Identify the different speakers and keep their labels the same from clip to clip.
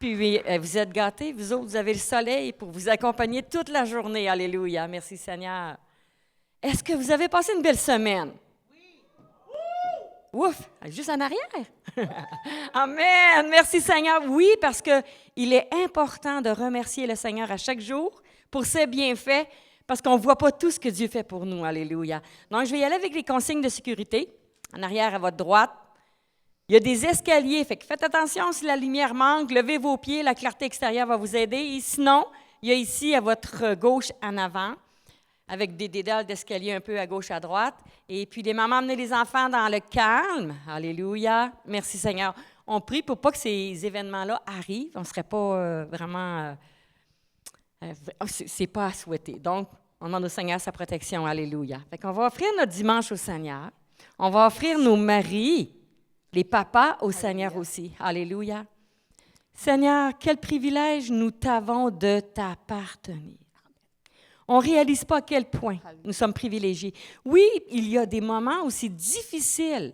Speaker 1: Puis, vous êtes gâtés, vous autres, vous avez le soleil pour vous accompagner toute la journée. Alléluia. Merci Seigneur. Est-ce que vous avez passé une belle semaine? Oui. Ouf, juste en arrière. Amen. Merci Seigneur. Oui, parce qu'il est important de remercier le Seigneur à chaque jour pour ses bienfaits, parce qu'on ne voit pas tout ce que Dieu fait pour nous. Alléluia. Donc, je vais y aller avec les consignes de sécurité. En arrière, à votre droite. Il y a des escaliers, fait que faites attention si la lumière manque, levez vos pieds, la clarté extérieure va vous aider. Et sinon, il y a ici à votre gauche en avant, avec des dédales d'escalier un peu à gauche, à droite. Et puis les mamans, amenez les enfants dans le calme. Alléluia. Merci Seigneur. On prie pour pas que ces événements-là arrivent. On ne serait pas vraiment... c'est pas à souhaiter. Donc, on demande au Seigneur sa protection. Alléluia. Fait qu'on va offrir notre dimanche au Seigneur. On va offrir nos maris, les papas au Seigneur aussi. Alléluia. Seigneur, quel privilège nous t'avons de t'appartenir. On ne réalise pas à quel point nous sommes privilégiés. Oui, il y a des moments aussi difficiles,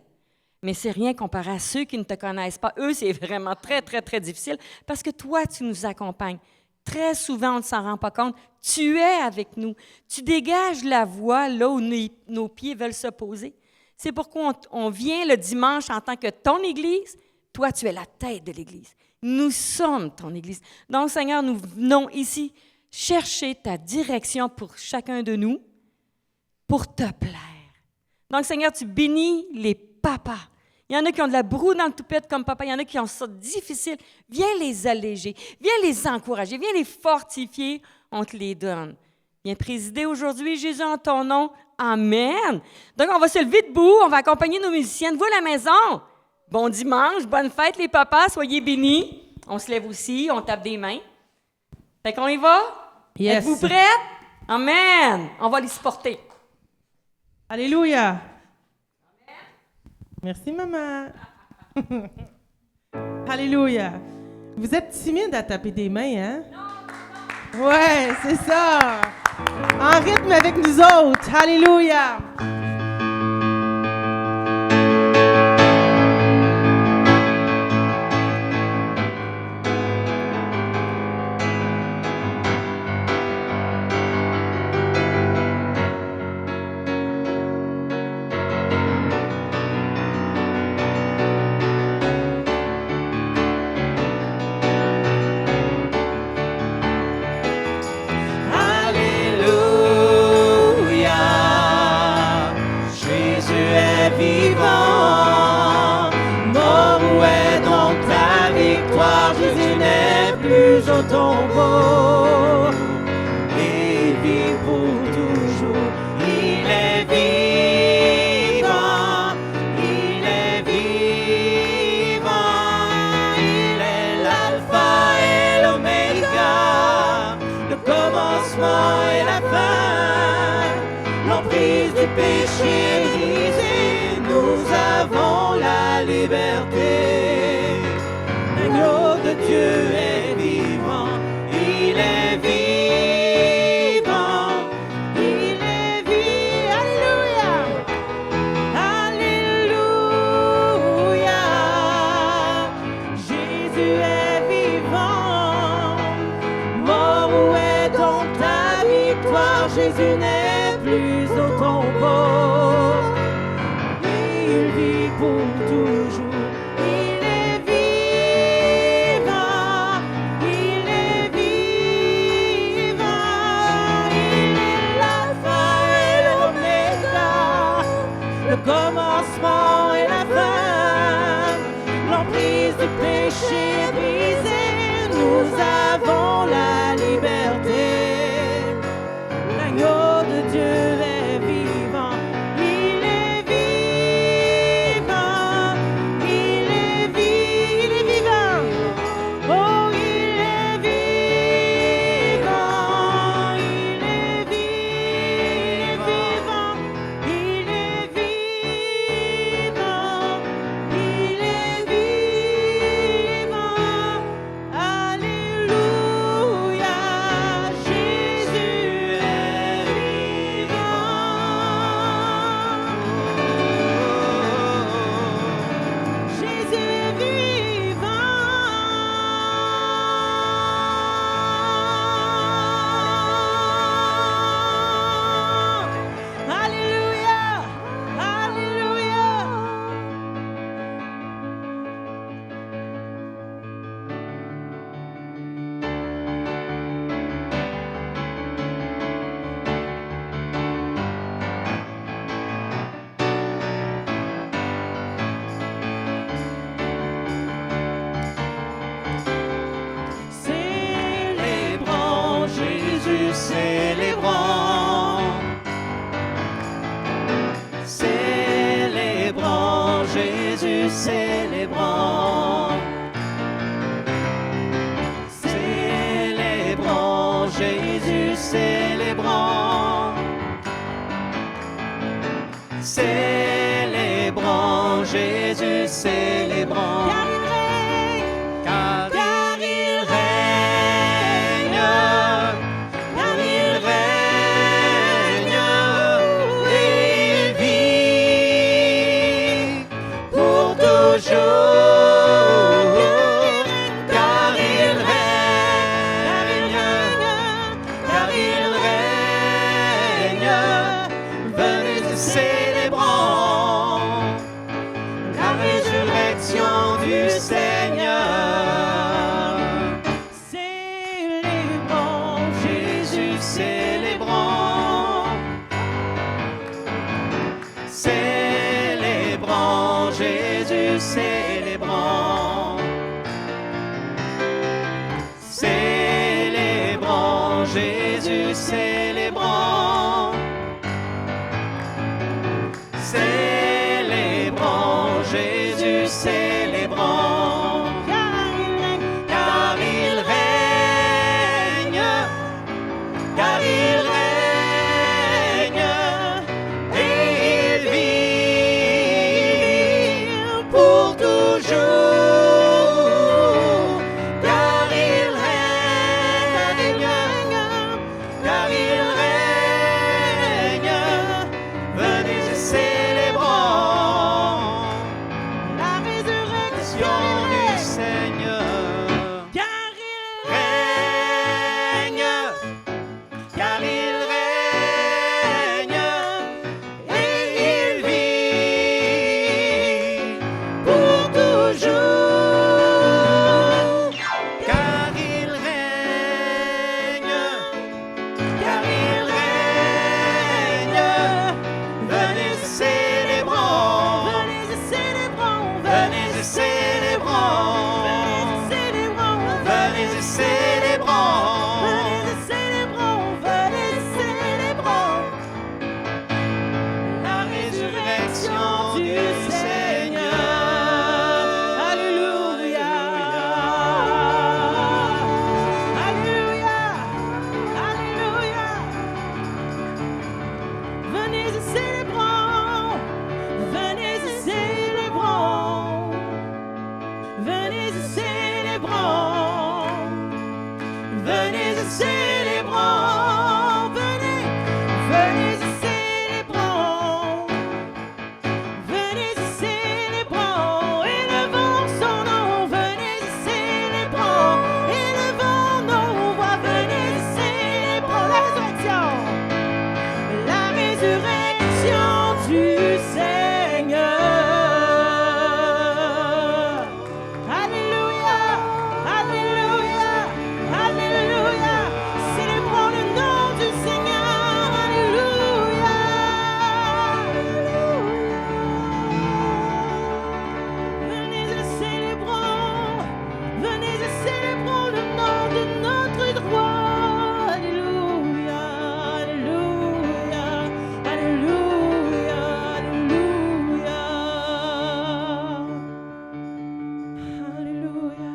Speaker 1: mais c'est rien comparé à ceux qui ne te connaissent pas. Eux, c'est vraiment très, très, très difficile parce que toi, tu nous accompagnes. Très souvent, on ne s'en rend pas compte. Tu es avec nous. Tu dégages la voie là où nos pieds veulent se poser. C'est pourquoi on vient le dimanche en tant que ton Église. Toi, tu es la tête de l'Église. Nous sommes ton Église. Donc, Seigneur, nous venons ici chercher ta direction pour chacun de nous, pour te plaire. Donc, Seigneur, tu bénis les papas. Il y en a qui ont de la broue dans le toupette comme papa. Il y en a qui ont ça difficile. Viens les alléger. Viens les encourager. Viens les fortifier. On te les donne. Viens présider aujourd'hui, Jésus, en ton nom. Amen. Donc, on va se lever debout. On va accompagner nos musiciennes. Vous à la maison. Bon dimanche. Bonne fête, les papas. Soyez bénis. On se lève aussi. On tape des mains. Fait qu'on y va?
Speaker 2: Yes.
Speaker 1: Êtes-vous prêtes? Amen. On va les supporter.
Speaker 2: Alléluia. Merci, maman. Alléluia. Vous êtes timide à taper des mains, hein? Non. Ouais, c'est ça. En rythme avec nous autres. Alléluia.
Speaker 3: Tombeau, il vit pour toujours, il est vivant, il est vivant, il est l'alpha et l'oméga, le commencement et la fin, l'emprise du péché est brisée, nous avons la liberté, l'agneau de Dieu est Jésus n'est plus au tombeau, il vit pour toujours, il est vivant, il est vivant, il est l'alpha et l'oméga, le commencement et la fin, l'emprise du péché est brisée, nous avons la liberté. L'agneau de Dieu est vivant, il est vivant, il est vivant, oh il est vivant, il est vivant, il est vivant, il est vivant,
Speaker 4: Célébrons Jésus, célébrons. Car il règne, car il règne, et il vit pour toujours. Car il règne, car il règne, venez et célébrons la résurrection du Seigneur.
Speaker 3: Célébrons
Speaker 4: Jésus, célébrons. Célébrons Jésus, célébrons. Célébrons Jésus, célébrons. Célébrons Jésus, célébrons. Car il règne, car il règne, et il vit pour toujours. Car il règne, car il règne, venez et célébrons
Speaker 3: la résurrection
Speaker 4: du Seigneur.
Speaker 3: car il
Speaker 4: Règne, car il règne, et il vit pour toujours. Car il règne, car il règne, venez et célébrons,
Speaker 3: venez et célébrons,
Speaker 4: venez et célébrons, venez et célébrons. La résurrection du Seigneur.
Speaker 3: Alléluia. Alléluia. Alléluia. Venez et célébrons. Venez et célébrons. Venez et célébrons. Venez et célébrons. Venez. Venez et célébrons. Venez et célébrons. Élevons son nom. Venez et célébrons. Élevons nos voix. Venez et célébrons la résurrection du Seigneur. Alléluia. Alléluia. Alléluia. Célébrons le nom du Seigneur. Alléluia. Venez et célébrons. Venez et célébrons le nom de notre roi. Alléluia. Alléluia. Alléluia. Alléluia. Alléluia.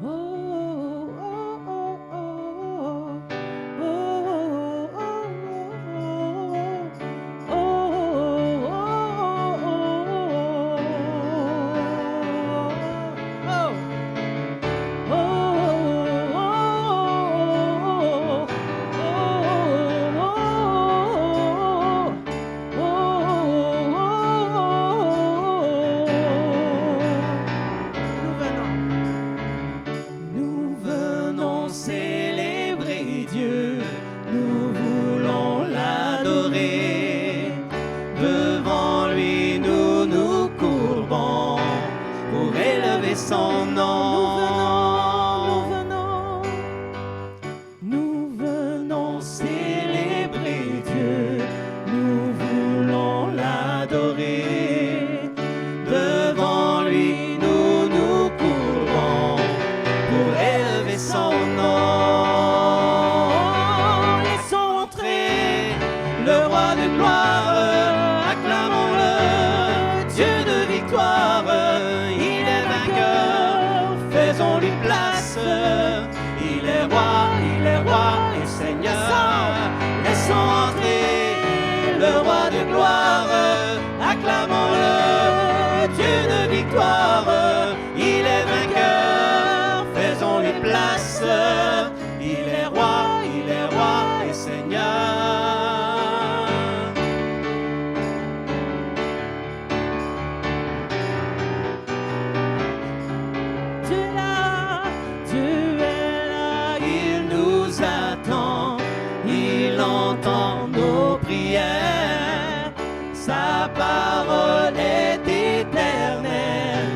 Speaker 3: Oh, oh, oh, oh, oh, Nous venons célébrer Dieu, nous voulons l'adorer. Devant lui, nous nous courbons pour élever son nom. Nous venons célébrer Dieu, nous voulons l'adorer. Devant lui, nous nous courbons pour élever son nom. Laissons entrer le roi de gloire, acclamons-le, Dieu de victoire. Il est vainqueur, faisons-lui place. Il est roi, il est
Speaker 4: le roi de gloire. Acclamons-le, Dieu de victoire. Il est vainqueur, faisons-lui place. Il est roi et Seigneur.
Speaker 3: Tu es là,
Speaker 4: Il nous attend, il entend nos prières. Sa parole est éternelle,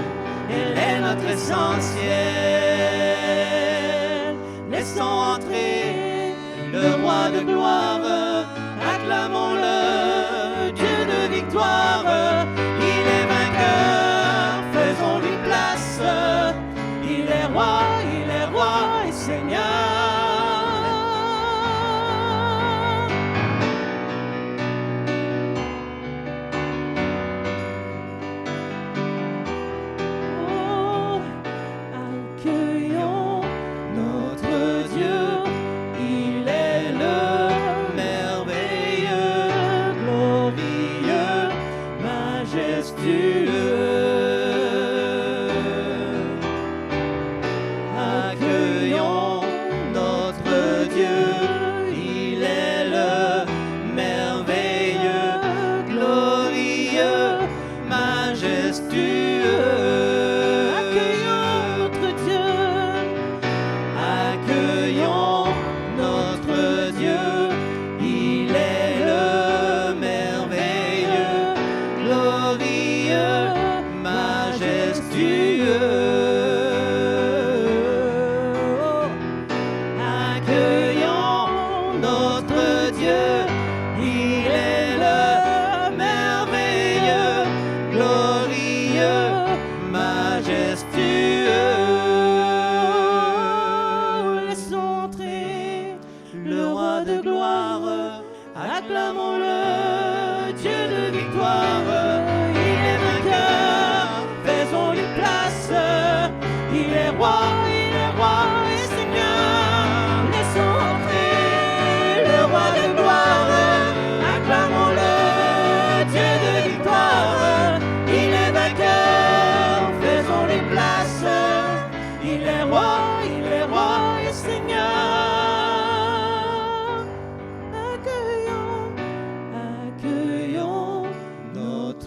Speaker 4: elle est notre essentiel. Laissons entrer le roi de gloire, acclamons-le, Dieu de victoire. Il est vainqueur, faisons-lui place. Il est roi et Seigneur.
Speaker 3: oh, accueillons
Speaker 4: Notre Dieu, il est le merveilleux, glorieux, majestueux. Accueillons notre Dieu, il est le merveilleux, glorieux, majestueux.
Speaker 3: accueillons notre Dieu.
Speaker 4: Accueillons notre Dieu, il est le merveilleux, glorieux, majestueux. Accueillons notre Dieu, il est le merveilleux, glorieux, majestueux.
Speaker 3: Laissons entrer
Speaker 4: Le roi de gloire, acclamons-le, Dieu de victoire. Il est vainqueur, faisons-lui place. Il est roi et Seigneur. Laissons entrer le roi de gloire, acclamons-le, Dieu de victoire. Il est vainqueur, faisons-lui place. Il est roi et Seigneur. Accueillons notre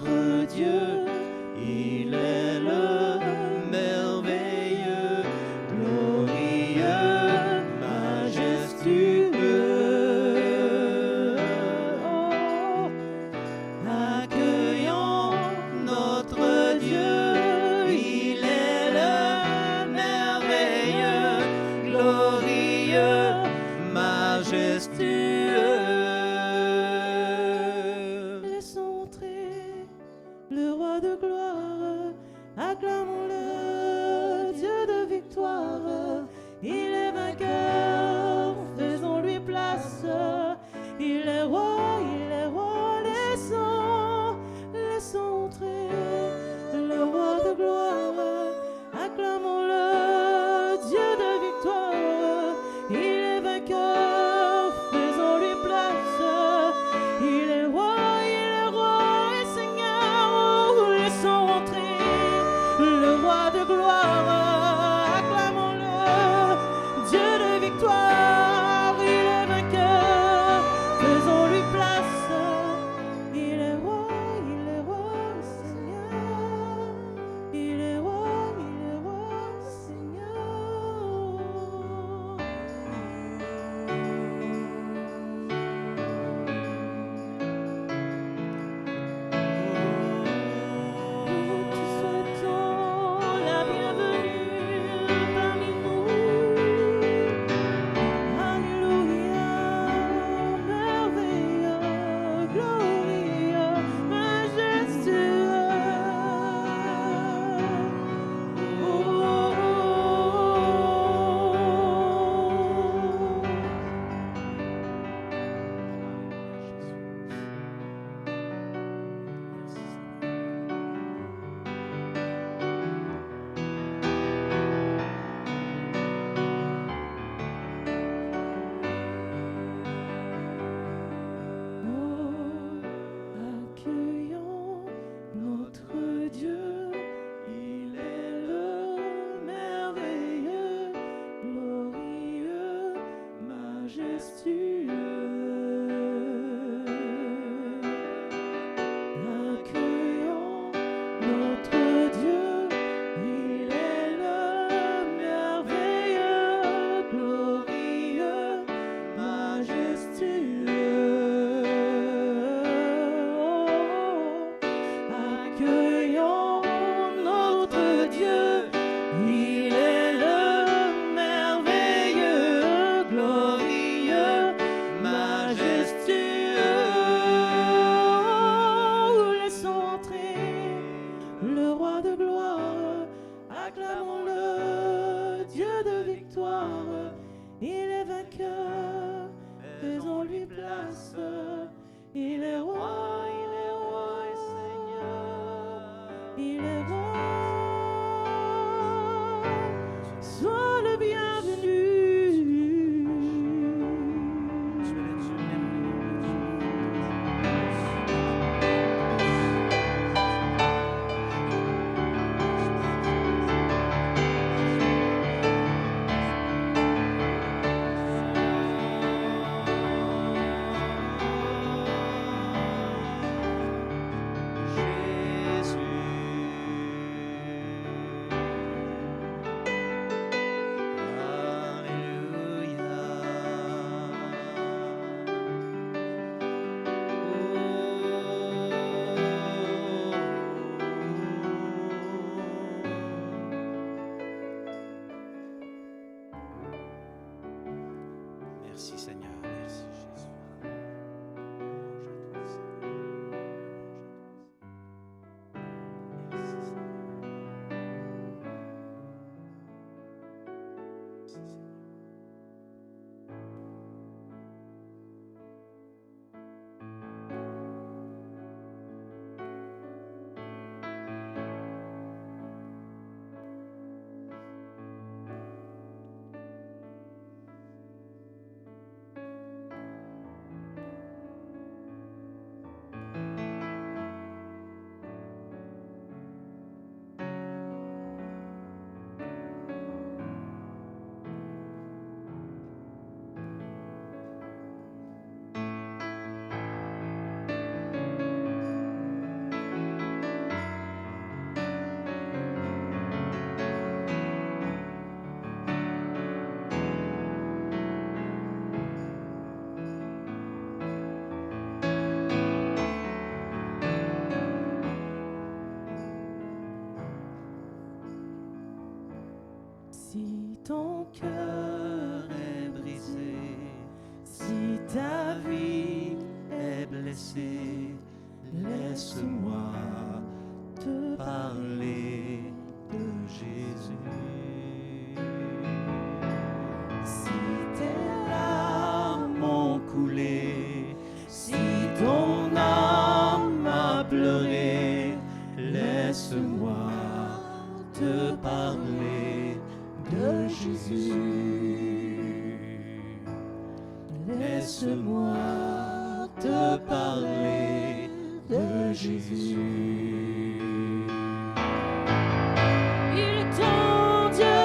Speaker 2: Si ton cœur
Speaker 4: est brisé,
Speaker 2: si ta vie
Speaker 4: est blessé, laisse-moi
Speaker 2: te
Speaker 4: parler de Jésus.
Speaker 2: si tes
Speaker 4: Larmes ont coulé, si ton âme a pleuré, laisse-moi te parler de Jésus. Laisse-moi te parler de Jésus.
Speaker 2: Il est ton Dieu,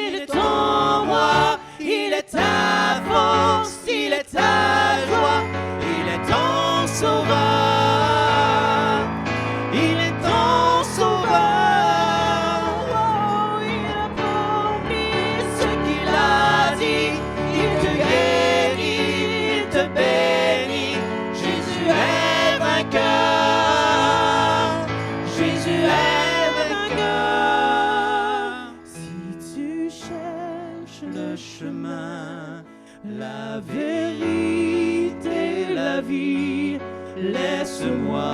Speaker 4: Il est ton roi, il est ta force, il est ta joie, il est ton sauveur, il est ton sauveur.
Speaker 2: oh, il a promis
Speaker 4: Ce qu'il a dit, il te guérit, il te bénit. Jésus est vainqueur, Jésus est vainqueur.
Speaker 2: Si tu cherches
Speaker 4: Le chemin, la vérité, la vie, laisse-moi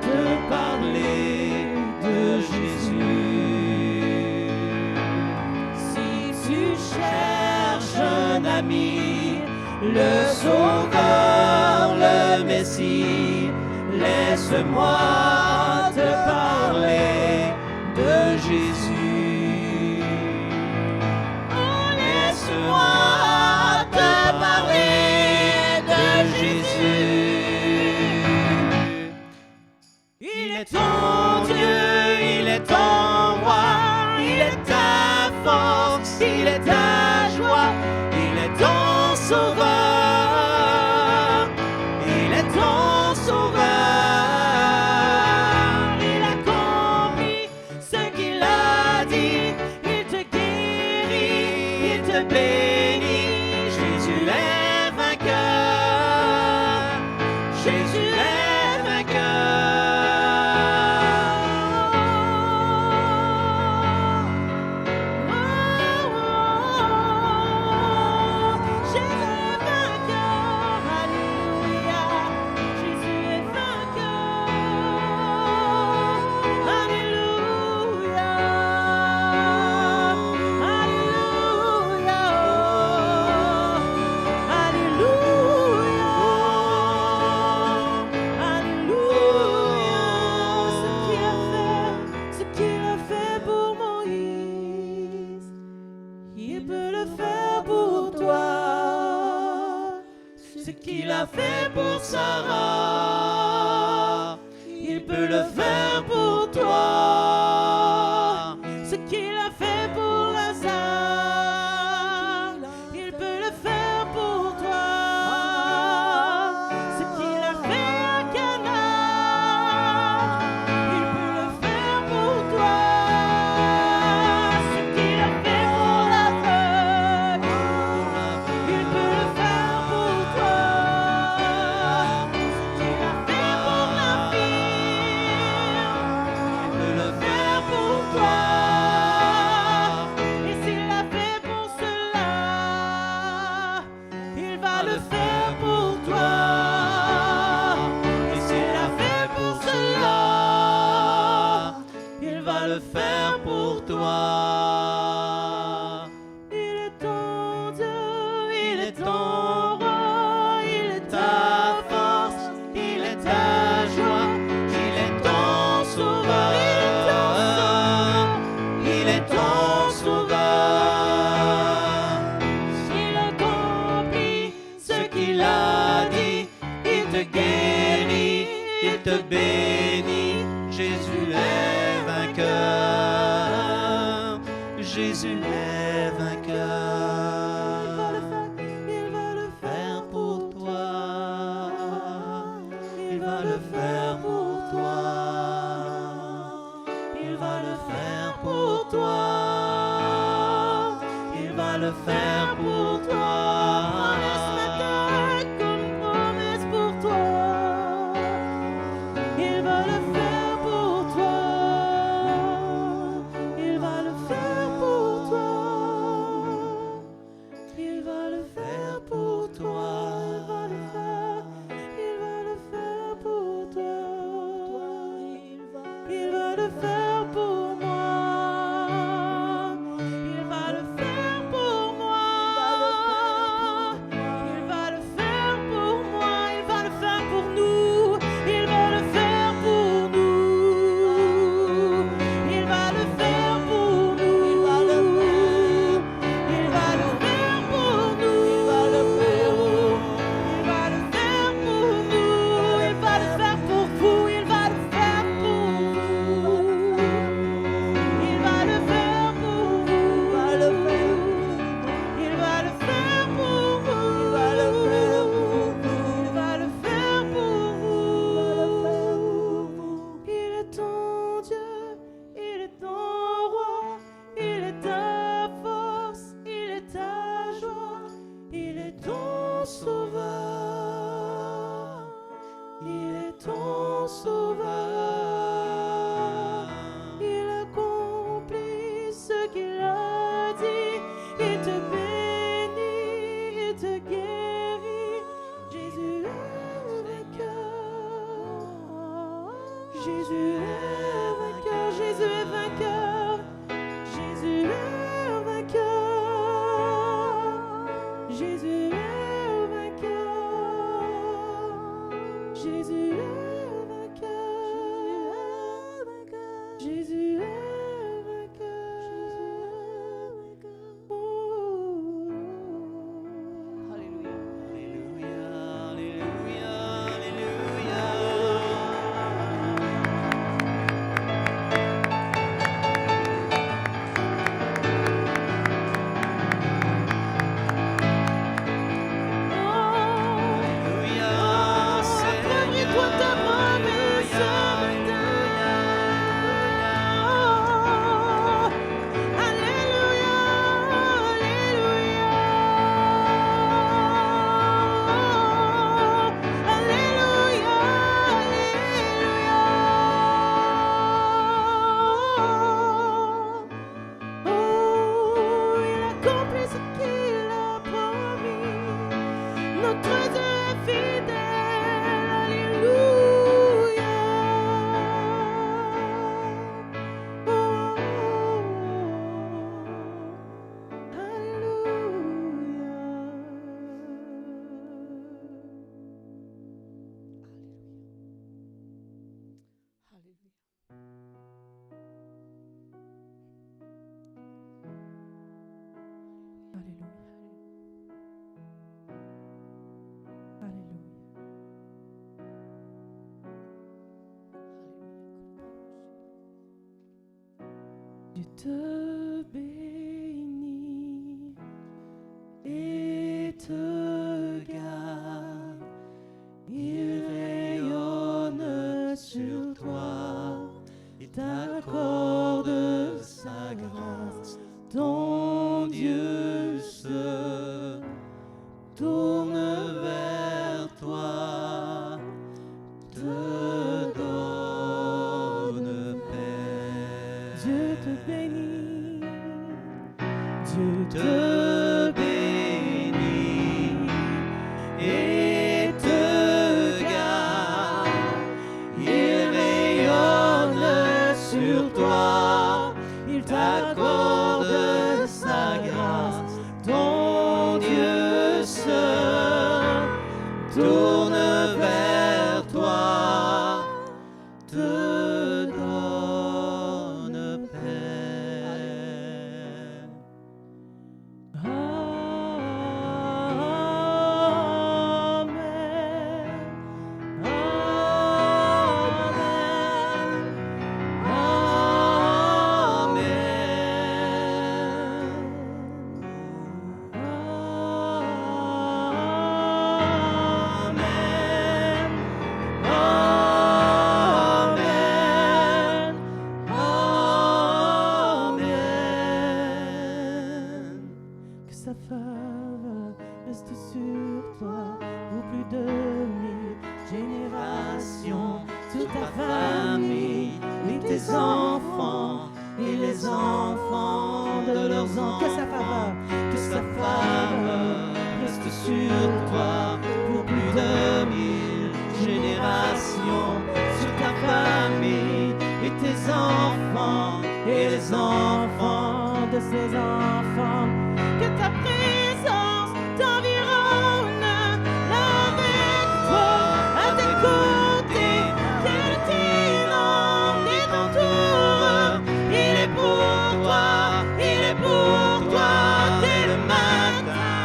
Speaker 4: te parler de Jésus. Si tu cherches un ami, le Sauveur, le Messie, laisse-moi te parler de Jésus. Oh, laisse-moi te parler de Jésus. Il est ton Dieu, il est ton roi, il est ta force, il est ta joie, il est ton sauveur, il est ton sauveur. Il accomplit ce qu'il a dit, il te guérit, il te bénit. Jésus est vainqueur, Jésus est
Speaker 2: Jésus est vainqueur, alléluia. Jésus est vainqueur, alléluia, alléluia, alléluia, alléluia. Ce qu'il a fait pour Moïse, il peut le faire pour toi.
Speaker 4: Ce qu'il a fait pour Sarah, il peut le faire pour toi.
Speaker 2: Ce qu'il a fait pour Lazare, il peut le faire pour toi. Ce qu'il a fait à Cana, il peut le faire pour toi. Ce qu'il a fait pour l'aveugle, il peut le faire pour toi. Ce qu'il a fait pour l'infirme,
Speaker 4: Il peut le faire pour toi.
Speaker 2: et s'il l'a fait pour cela, il va le faire pour toi.
Speaker 4: Et s'il l'a fait pour cela, il va le faire pour toi.
Speaker 2: Il est ton Dieu, il est ton
Speaker 4: ton
Speaker 2: roi, il est
Speaker 4: ta force, il est ta joie, il est ton sauveur, il est ton sauveur.
Speaker 2: il accomplit
Speaker 4: Ce qu'il a dit, il te guérit, il te bénit. Jésus est vainqueur, Jésus est vainqueur.
Speaker 2: il va le
Speaker 4: Faire pour toi, il va le faire pour toi, il va le faire pour toi, il va le faire pour toi.
Speaker 2: ce matin comme promesse pour toi. Il va le faire pour toi. Il va le faire pour toi.
Speaker 3: sauveur. Il accomplit ce qu'il a dit. Il te bénit, il te guérit. Jésus est vainqueur. Jésus est vainqueur. Jésus est vainqueur. Jésus est vainqueur. Jésus est vainqueur. Jésus est vainqueur. Jésus est vainqueur. Oh.
Speaker 4: Alléluia, Alléluia, Alléluia. Alléluia,
Speaker 3: Appropriez-toi ta promesse ce matin. Alléluia, Alléluia, Alléluia. Oh, il accomplit ce qu'il a promis. Notre Dieu est fidèle, alléluia. Oh,
Speaker 1: Alléluia.
Speaker 3: Alléluia. Alléluia. Dieu te bénit et te garde. Il rayonne sur toi. Il t'accorde sa grâce. Ton Dieu se tourne vers toi, te donne paix. Dieu te bénit, Dieu te bénit et te garde. Il rayonne sur toi, il t'accorde sa grâce. Ton Dieu se tourne vers toi, te donne paix. Amen. Que sa faveur reste sur toi pour plus de 1000 générations, sur ta famille et tes enfants et les enfants de leurs enfants. Que sa faveur reste sur toi pour plus de 1000 générations, sur ta famille et tes enfants et les enfants de ses enfants. Que ta présence t'environne avec toi, à tes côtés, qu'elle t'inonde et t'entoure. Il est pour toi, il est pour toi, dès le matin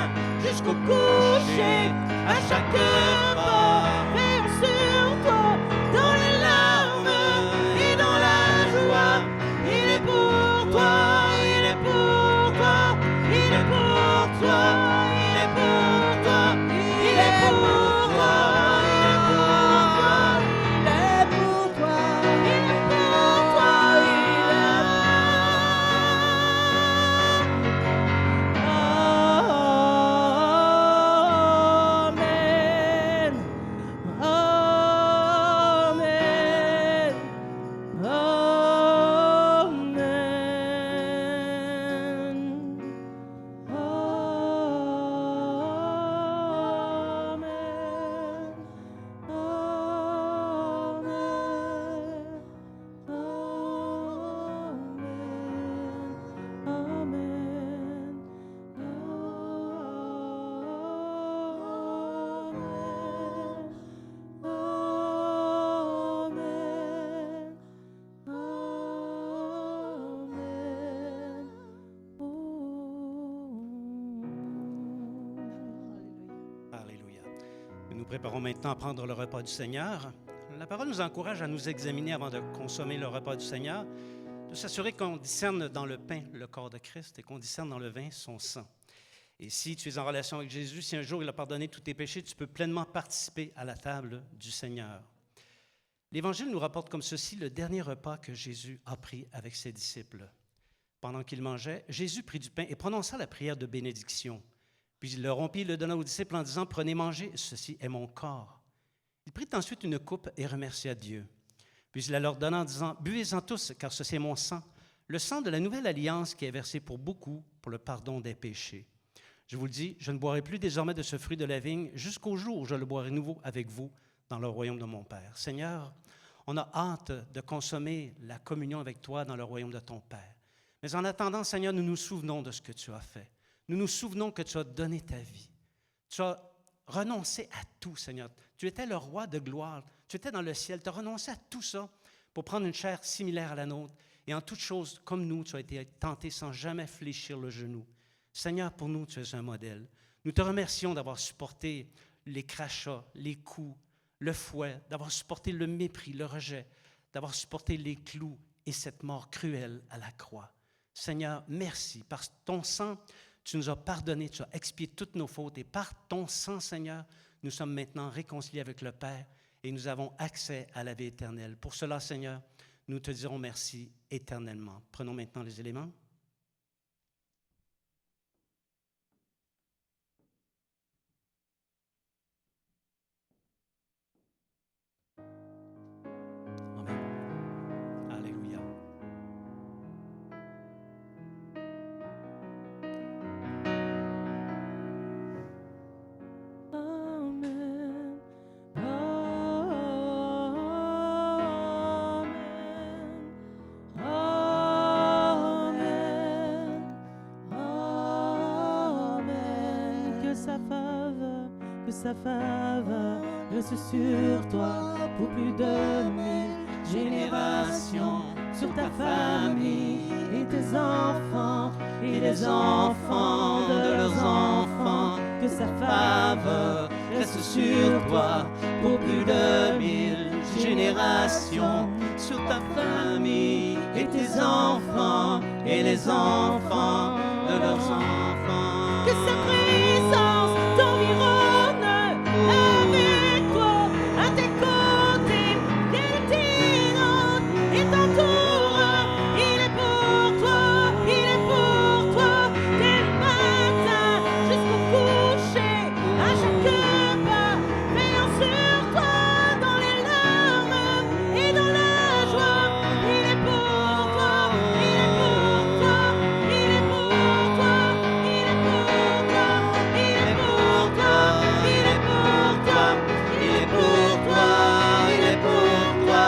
Speaker 3: jusqu'au coucher, à chaque heure, veille sur toi, dans les larmes et dans la joie. Il est pour toi, il est pour toi,
Speaker 5: préparons maintenant à prendre le repas du Seigneur. La parole nous encourage à nous examiner avant de consommer le repas du Seigneur, de s'assurer qu'on discerne dans le pain le corps de Christ et qu'on discerne dans le vin son sang. Et si tu es en relation avec Jésus, si un jour il a pardonné tous tes péchés, tu peux pleinement participer à la table du Seigneur. L'Évangile nous rapporte comme ceci le dernier repas que Jésus a pris avec ses disciples. Pendant qu'il mangeait, Jésus prit du pain et prononça la prière de bénédiction. Puis il le rompit et le donna aux disciples en disant « Prenez, mangez, ceci est mon corps. » Il prit ensuite une coupe et remercia Dieu. Puis il la leur donna en disant « Buvez-en tous, car ceci est mon sang, le sang de la nouvelle alliance qui est versé pour beaucoup pour le pardon des péchés. Je vous le dis, je ne boirai plus désormais de ce fruit de la vigne jusqu'au jour où je le boirai nouveau avec vous dans le royaume de mon Père. » Seigneur, on a hâte de consommer la communion avec toi dans le royaume de ton Père. Mais en attendant, Seigneur, nous nous souvenons de ce que tu as fait. Nous nous souvenons que tu as donné ta vie. Tu as renoncé à tout, Seigneur. Tu étais le roi de gloire. Tu étais dans le ciel. Tu as renoncé à tout ça pour prendre une chair similaire à la nôtre. Et en toute chose, comme nous, tu as été tenté sans jamais fléchir le genou. Seigneur, pour nous, tu es un modèle. Nous te remercions d'avoir supporté les crachats, les coups, le fouet, d'avoir supporté le mépris, le rejet, d'avoir supporté les clous et cette mort cruelle à la croix. Seigneur, merci. Par ton sang, tu nous as pardonné, tu as expié toutes nos fautes. Et par ton sang, Seigneur, nous sommes maintenant réconciliés avec le Père et nous avons accès à la vie éternelle. Pour cela, Seigneur, nous te dirons merci éternellement. Prenons maintenant les éléments. Amen. Alléluia.
Speaker 3: Amen. Amen. Amen. Amen. Que sa faveur reste sur toi pour plus de 1000 générations, sur ta famille et tes enfants et les enfants de leurs enfants. Que sa faveur reste sur toi pour plus de 1000 générations, sur ta famille et tes enfants et les enfants de leurs enfants. Que sa présence t'environne avec toi, à tes côtés, qu'elle t'inonde et t'entoure. Il est pour toi, il est pour toi, dès le matin jusqu'au coucher, à chaque pas, veillant sur toi dans les larmes et dans la joie. Il est pour toi, il est pour toi, il est pour toi, il est pour toi, il est pour toi, il est pour toi, il est pour toi, il est pour toi.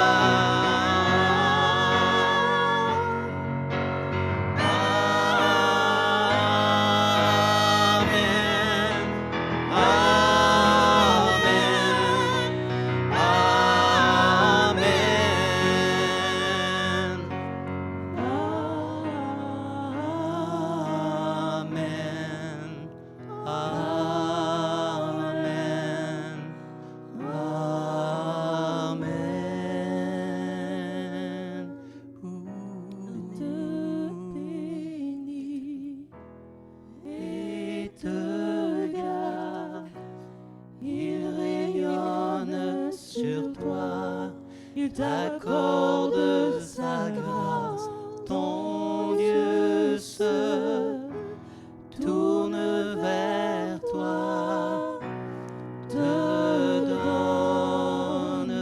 Speaker 3: Il t'accorde sa grâce, ton Dieu se tourne vers toi, te donne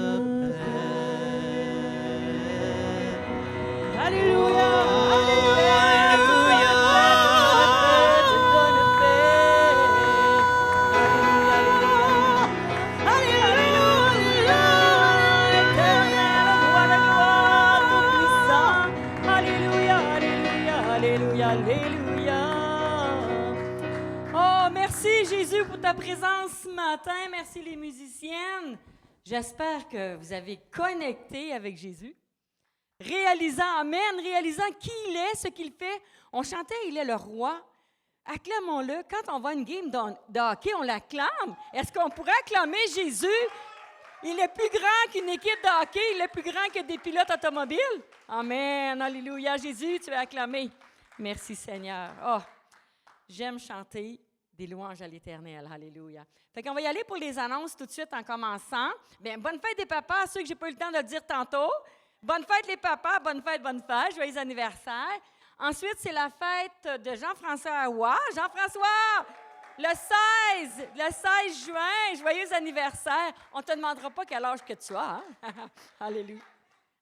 Speaker 3: paix. Alléluia, Alléluia, te donne paix. Alléluia, Alléluia, Alléluia.
Speaker 1: Oh, merci Jésus pour ta présence ce matin. Merci les musiciennes. J'espère que vous avez connecté avec Jésus. Réalisant, amen, réalisant qui il est, ce qu'il fait. On chantait « Il est le roi ». Acclamons-le. Quand on va à une game de hockey, on l'acclame. Est-ce qu'on pourrait acclamer Jésus? Il est plus grand qu'une équipe de hockey. Il est plus grand que des pilotes automobiles. Amen. Alléluia. Jésus, tu es acclamé. Merci, Seigneur. Oh, j'aime chanter des louanges à l'Éternel. Alléluia. Fait qu'on va y aller pour les annonces tout de suite en commençant. Bien, bonne fête des papas à ceux que j'ai pas eu le temps de le dire tantôt. Bonne fête les papas. Bonne fête, bonne fête. Joyeux anniversaire. Ensuite, c'est la fête de Jean-François Awa. Jean-François, le 16 juin, joyeux anniversaire. On ne te demandera pas quel âge que tu as. Hein? Alléluia.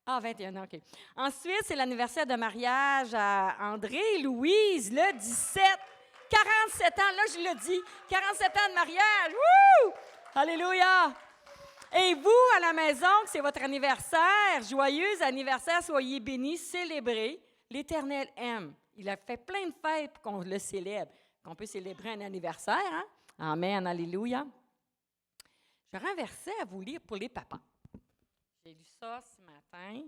Speaker 1: Ah, 21 ans, OK. Ensuite, c'est l'anniversaire de mariage à André et Louise, le 17. 47 ans, là, je le dis. 47 ans de mariage. Wouh! Alléluia! Et vous, à la maison, que c'est votre anniversaire, joyeux anniversaire, soyez bénis, célébrez. L'Éternel aime. Il a fait plein de fêtes pour qu'on le célèbre, qu'on peut célébrer un anniversaire. Hein? Amen, alléluia. J'aurais un verset à vous lire pour les papas. J'ai lu ça ce matin.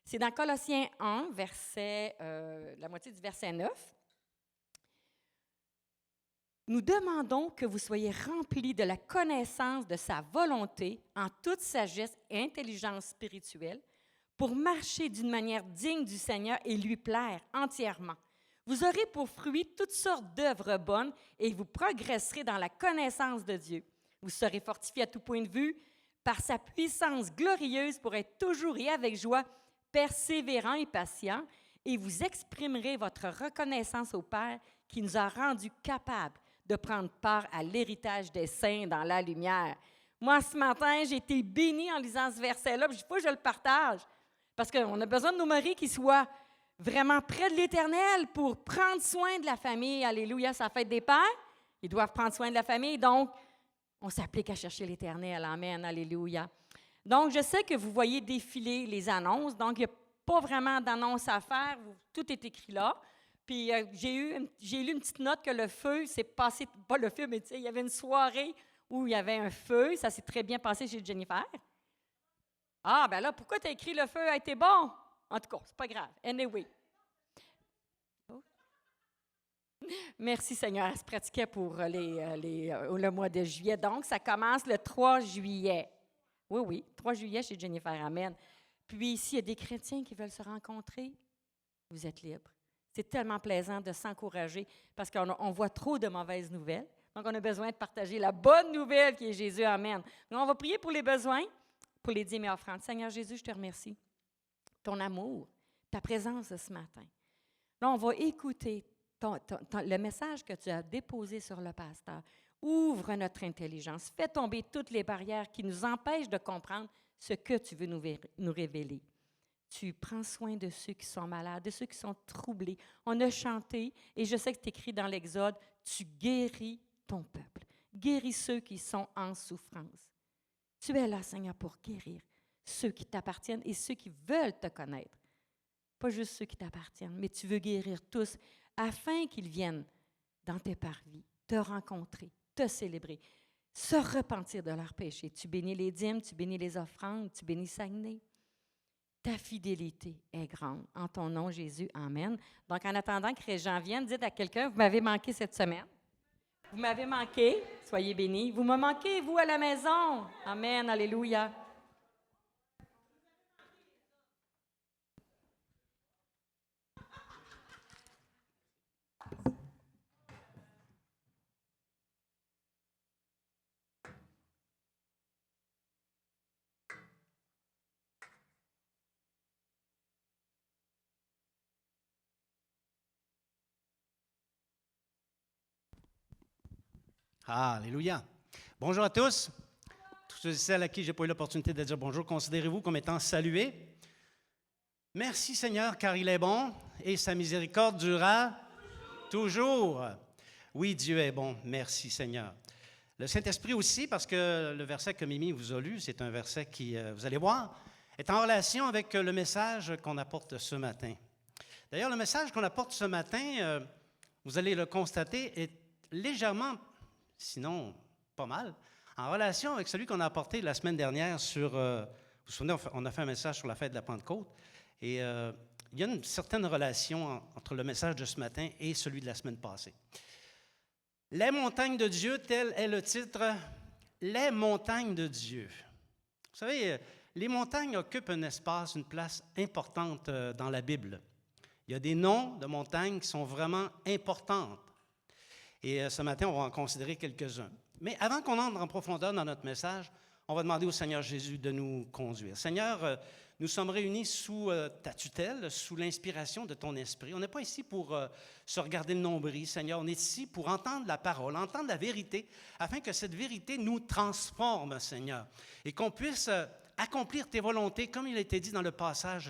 Speaker 1: C'est dans Colossiens 1, la moitié du verset 9. Nous demandons que vous soyez remplis de la connaissance de sa volonté en toute sagesse et intelligence spirituelle, pour marcher d'une manière digne du Seigneur et lui plaire entièrement. Vous aurez pour fruit toutes sortes d'œuvres bonnes et vous progresserez dans la connaissance de Dieu. Vous serez fortifiés à tout point de vue par sa puissance glorieuse pour être toujours et avec joie persévérant et patient, et vous exprimerez votre reconnaissance au Père qui nous a rendus capables de prendre part à l'héritage des saints dans la lumière. Moi, ce matin, j'ai été bénie en lisant ce verset-là, puis il faut que je le partage. Parce qu'on a besoin de nos maris qui soient vraiment près de l'Éternel pour prendre soin de la famille. Alléluia, ça fête des pères. Ils doivent prendre soin de la famille. Donc, on s'applique à chercher l'Éternel. Amen, alléluia. Donc, je sais que vous voyez défiler les annonces. Donc, il n'y a pas vraiment d'annonce à faire. Tout est écrit là. Puis, j'ai lu une petite note que le feu s'est passé, pas le feu, mais tu sais, il y avait une soirée où il y avait un feu. Ça s'est très bien passé chez Jennifer. Ah, ben là, pourquoi tu as écrit « Le feu a été bon »? En tout cas, c'est pas grave. Anyway. Oh. Merci, Seigneur. Elle se pratiquait pour le mois de juillet. Donc, ça commence le 3 juillet. Oui, 3 juillet chez Jennifer. Amen. Puis, s'il y a des chrétiens qui veulent se rencontrer, vous êtes libres. C'est tellement plaisant de s'encourager parce qu'on voit trop de mauvaises nouvelles. Donc, on a besoin de partager la bonne nouvelle qui est Jésus. Amen. Donc, on va prier pour les besoins. Pour les dîmes et offrandes. Seigneur Jésus, je te remercie. Ton amour, ta présence de ce matin. Là, on va écouter le message que tu as déposé sur le pasteur. Ouvre notre intelligence. Fais tomber toutes les barrières qui nous empêchent de comprendre ce que tu veux nous révéler. Tu prends soin de ceux qui sont malades, de ceux qui sont troublés. On a chanté, et je sais que c'est écrit dans l'Exode, tu guéris ton peuple. Guéris ceux qui sont en souffrance. Tu es là, Seigneur, pour guérir ceux qui t'appartiennent et ceux qui veulent te connaître. Pas juste ceux qui t'appartiennent, mais tu veux guérir tous afin qu'ils viennent dans tes parvis, te rencontrer, te célébrer, se repentir de leurs péchés. Tu bénis les dîmes, tu bénis les offrandes, tu bénis Saguenay. Ta fidélité est grande. En ton nom, Jésus, amen. Donc, en attendant que les gens viennent, dites à quelqu'un, vous m'avez manqué cette semaine. Vous m'avez manqué, soyez bénis. Vous me manquez, vous, à la maison. Amen, alléluia.
Speaker 5: Alléluia. Bonjour à tous. Tous ceux et celles à qui je n'ai pas eu l'opportunité de dire bonjour, considérez-vous comme étant salués. Merci Seigneur, car il est bon et sa miséricorde durera toujours. Oui, Dieu est bon. Merci Seigneur. Le Saint-Esprit aussi, parce que le verset que Mimi vous a lu, c'est un verset qui, vous allez voir, est en relation avec le message qu'on apporte ce matin. D'ailleurs, le message qu'on apporte ce matin, vous allez le constater, est légèrement, sinon pas mal, en relation avec celui qu'on a apporté la semaine dernière sur, vous vous souvenez, on a fait un message sur la fête de la Pentecôte, et il il y a une certaine relation entre le message de ce matin et celui de la semaine passée. Les montagnes de Dieu, tel est le titre, les montagnes de Dieu. Vous savez, les montagnes occupent un espace, une place importante dans la Bible. Il y a des noms de montagnes qui sont vraiment importantes. Et ce matin, on va en considérer quelques-uns. Mais avant qu'on entre en profondeur dans notre message, on va demander au Seigneur Jésus de nous conduire. Seigneur, nous sommes réunis sous ta tutelle, sous l'inspiration de ton esprit. On n'est pas ici pour se regarder le nombril, Seigneur. On est ici pour entendre la parole, entendre la vérité, afin que cette vérité nous transforme, Seigneur, et qu'on puisse accomplir tes volontés, comme il a été dit dans le passage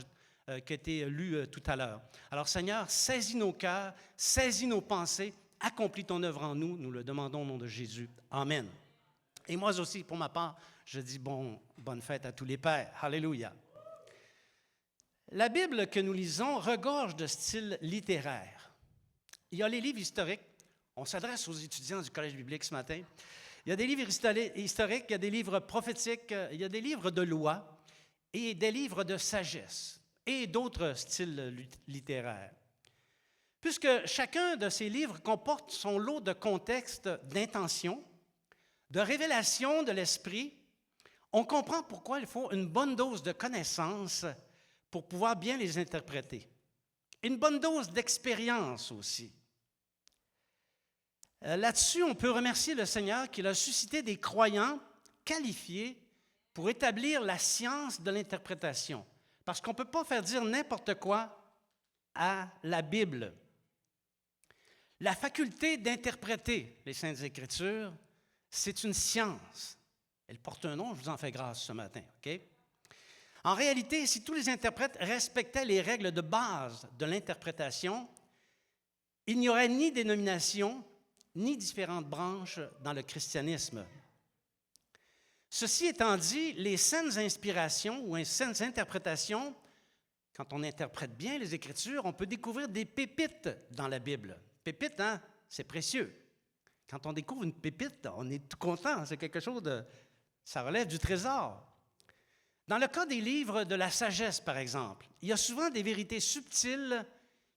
Speaker 5: qui a été lu tout à l'heure. Alors, Seigneur, saisis nos cœurs, saisis nos pensées, accomplis ton œuvre en nous. Nous le demandons au nom de Jésus. Amen. Et moi aussi, pour ma part, je dis bonne fête à tous les pères. Alléluia. La Bible que nous lisons regorge de styles littéraires. Il y a les livres historiques. On s'adresse aux étudiants du Collège biblique ce matin. Il y a des livres historiques, il y a des livres prophétiques, il y a des livres de loi et des livres de sagesse et d'autres styles littéraires. Puisque chacun de ces livres comporte son lot de contextes, d'intentions, de révélation de l'esprit, on comprend pourquoi il faut une bonne dose de connaissances pour pouvoir bien les interpréter. Une bonne dose d'expérience aussi. Là-dessus, on peut remercier le Seigneur qu'il a suscité des croyants qualifiés pour établir la science de l'interprétation. Parce qu'on ne peut pas faire dire n'importe quoi à la Bible. La faculté d'interpréter les Saintes Écritures, c'est une science. Elle porte un nom, je vous en fais grâce ce matin, OK? En réalité, si tous les interprètes respectaient les règles de base de l'interprétation, il n'y aurait ni dénomination, ni différentes branches dans le christianisme. Ceci étant dit, les saines inspirations ou saines interprétations, quand on interprète bien les Écritures, on peut découvrir des pépites dans la Bible. Pépite, hein? C'est précieux. Quand on découvre une pépite, on est tout content. C'est quelque chose de... Ça relève du trésor. Dans le cas des livres de la sagesse, par exemple, il y a souvent des vérités subtiles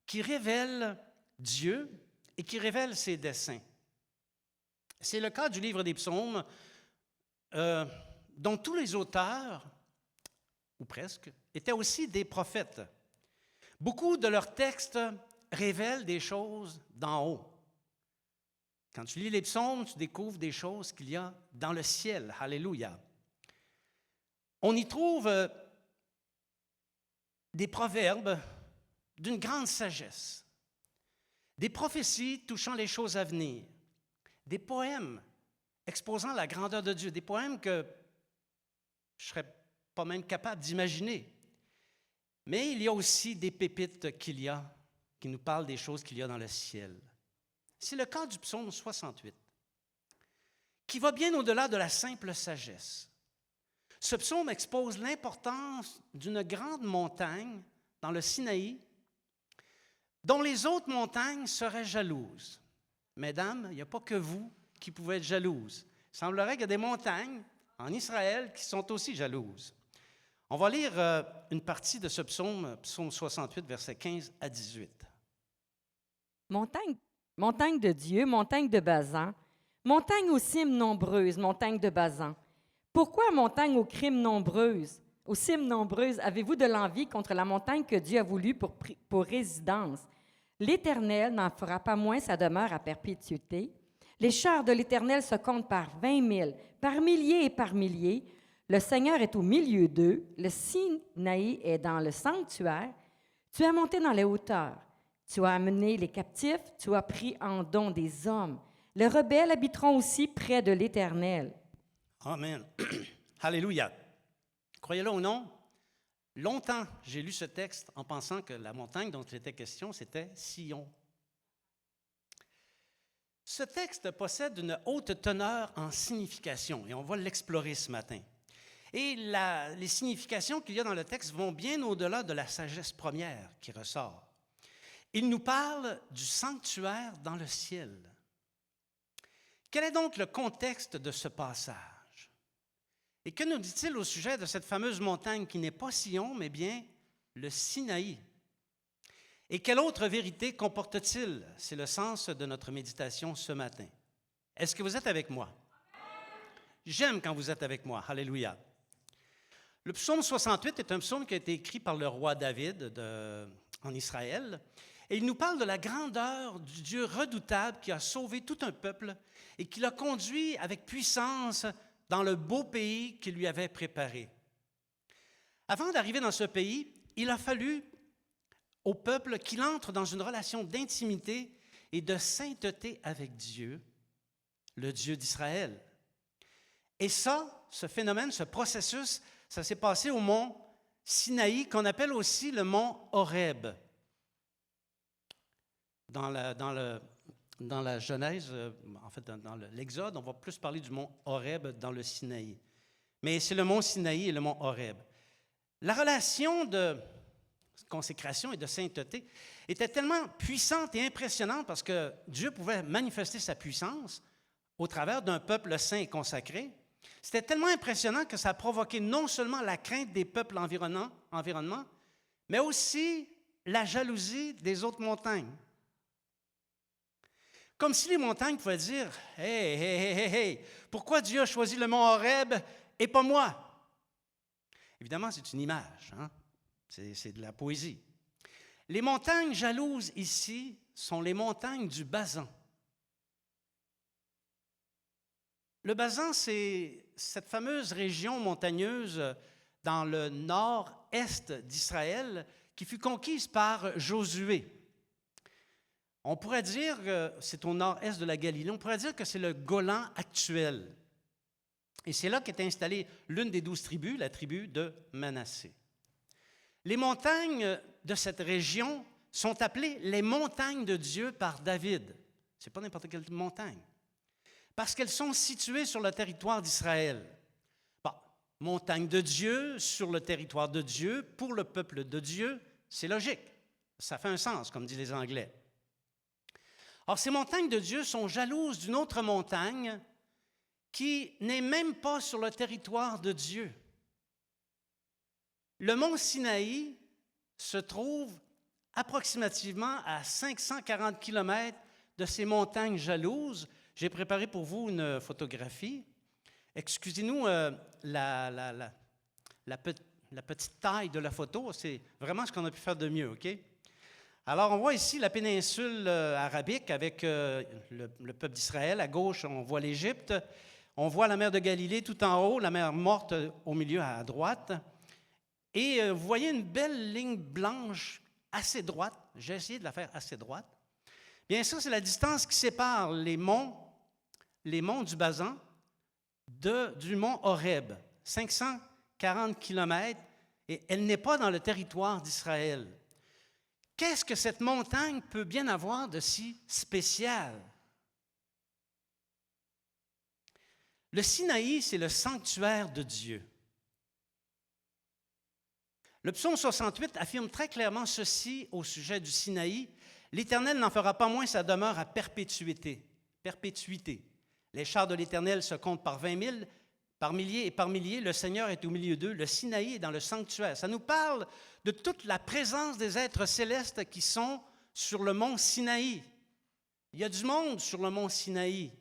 Speaker 5: qui révèlent Dieu et qui révèlent ses desseins. C'est le cas du livre des Psaumes, dont tous les auteurs, ou presque, étaient aussi des prophètes. Beaucoup de leurs textes révèlent des choses d'en haut. Quand tu lis les psaumes, tu découvres des choses qu'il y a dans le ciel. Alléluia. On y trouve des proverbes d'une grande sagesse, des prophéties touchant les choses à venir, des poèmes exposant la grandeur de Dieu, des poèmes que je ne serais pas même capable d'imaginer. Mais il y a aussi des pépites qui nous parlent des choses qu'il y a dans le ciel. C'est le cas du psaume 68, qui va bien au-delà de la simple sagesse. Ce psaume expose l'importance d'une grande montagne dans le Sinaï, dont les autres montagnes seraient jalouses. Mesdames, il n'y a pas que vous qui pouvez être jalouses. Il semblerait qu'il y a des montagnes en Israël qui sont aussi jalouses. On va lire une partie de ce psaume, psaume 68, versets 15 à 18.
Speaker 1: Montagne de Dieu, montagne de Bazan, montagne aux cimes nombreuses, montagne de Bazan. Pourquoi montagne aux cimes nombreuses, avez-vous de l'envie contre la montagne que Dieu a voulu pour résidence? L'Éternel n'en fera pas moins sa demeure à perpétuité. Les chars de l'Éternel se comptent par 20 000, par milliers et par milliers. Le Seigneur est au milieu d'eux. Le Sinaï est dans le sanctuaire. Tu as monté dans les hauteurs. Tu as amené les captifs. Tu as pris en don des hommes. Les rebelles habiteront aussi près de l'Éternel.
Speaker 5: Amen. Alléluia. Croyez-le ou non, longtemps, j'ai lu ce texte en pensant que la montagne dont il était question, c'était Sion. Ce texte possède une haute teneur en signification, et on va l'explorer ce matin. Et les significations qu'il y a dans le texte vont bien au-delà de la sagesse première qui ressort. Il nous parle du sanctuaire dans le ciel. Quel est donc le contexte de ce passage? Et que nous dit-il au sujet de cette fameuse montagne qui n'est pas Sion, mais bien le Sinaï? Et quelle autre vérité comporte-t-il? C'est le sens de notre méditation ce matin. Est-ce que vous êtes avec moi? J'aime quand vous êtes avec moi. Alléluia. Le psaume 68 est un psaume qui a été écrit par le roi David en Israël. Et il nous parle de la grandeur du Dieu redoutable qui a sauvé tout un peuple et qui l'a conduit avec puissance dans le beau pays qu'il lui avait préparé. Avant d'arriver dans ce pays, il a fallu au peuple qu'il entre dans une relation d'intimité et de sainteté avec Dieu, le Dieu d'Israël. Et ça, ce phénomène, ce processus, ça s'est passé au mont Sinaï, qu'on appelle aussi le mont Horeb. Dans la Genèse, en fait, dans l'Exode, on va plus parler du mont Horeb dans le Sinaï. Mais c'est le mont Sinaï et le mont Horeb. La relation de consécration et de sainteté était tellement puissante et impressionnante parce que Dieu pouvait manifester sa puissance au travers d'un peuple saint et consacré. C'était tellement impressionnant que ça a provoqué non seulement la crainte des peuples environnement, mais aussi la jalousie des autres montagnes. Comme si les montagnes pouvaient dire « Hey, pourquoi Dieu a choisi le mont Horeb et pas moi? » Évidemment, c'est une image, hein? C'est de la poésie. Les montagnes jalouses ici sont les montagnes du Bazan. Le Bazan, c'est cette fameuse région montagneuse dans le nord-est d'Israël qui fut conquise par Josué. On pourrait dire que c'est au nord-est de la Galilée, on pourrait dire que c'est le Golan actuel. Et c'est là qu'est installée l'une des 12 tribus, la tribu de Manassé. Les montagnes de cette région sont appelées les montagnes de Dieu par David. Ce n'est pas n'importe quelle montagne. Parce qu'elles sont situées sur le territoire d'Israël. Bon, montagne de Dieu, sur le territoire de Dieu, pour le peuple de Dieu, c'est logique. Ça fait un sens, comme disent les Anglais. Or, ces montagnes de Dieu sont jalouses d'une autre montagne qui n'est même pas sur le territoire de Dieu. Le mont Sinaï se trouve approximativement à 540 kilomètres de ces montagnes jalouses. J'ai préparé pour vous une photographie. Excusez-nous la petite taille de la photo. C'est vraiment ce qu'on a pu faire de mieux, OK? Alors, on voit ici la péninsule arabique avec le peuple d'Israël. À gauche, on voit l'Égypte. On voit la mer de Galilée tout en haut, la mer Morte au milieu à droite. Et vous voyez une belle ligne blanche assez droite. J'ai essayé de la faire assez droite. Bien, ça, c'est la distance qui sépare les monts du Bazan du mont Horeb. 540 kilomètres, et elle n'est pas dans le territoire d'Israël. Qu'est-ce que cette montagne peut bien avoir de si spécial? Le Sinaï, c'est le sanctuaire de Dieu. Le psaume 68 affirme très clairement ceci au sujet du Sinaï. « L'Éternel n'en fera pas moins sa demeure à perpétuité. » Perpétuité. Les chars de l'Éternel se comptent par 20 000, par milliers et par milliers. Le Seigneur est au milieu d'eux. Le Sinaï est dans le sanctuaire. Ça nous parle de toute la présence des êtres célestes qui sont sur le mont Sinaï. Il y a du monde sur le mont Sinaï.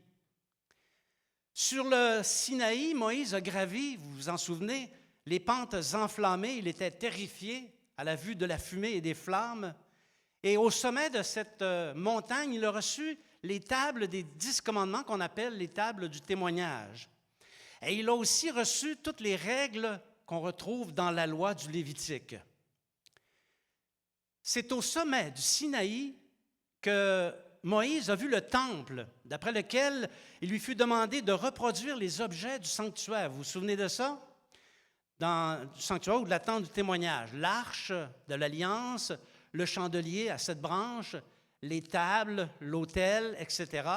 Speaker 5: Sur le Sinaï, Moïse a gravi, vous vous en souvenez, les pentes enflammées. Il était terrifié à la vue de la fumée et des flammes. Et au sommet de cette montagne, il a reçu les tables des 10 commandements qu'on appelle les tables du témoignage. Et il a aussi reçu toutes les règles qu'on retrouve dans la loi du Lévitique. C'est au sommet du Sinaï que Moïse a vu le temple, d'après lequel il lui fut demandé de reproduire les objets du sanctuaire. Vous vous souvenez de ça? Dans le sanctuaire ou de la tente du témoignage, l'arche de l'Alliance, le chandelier à 7 branches, les tables, l'autel, etc.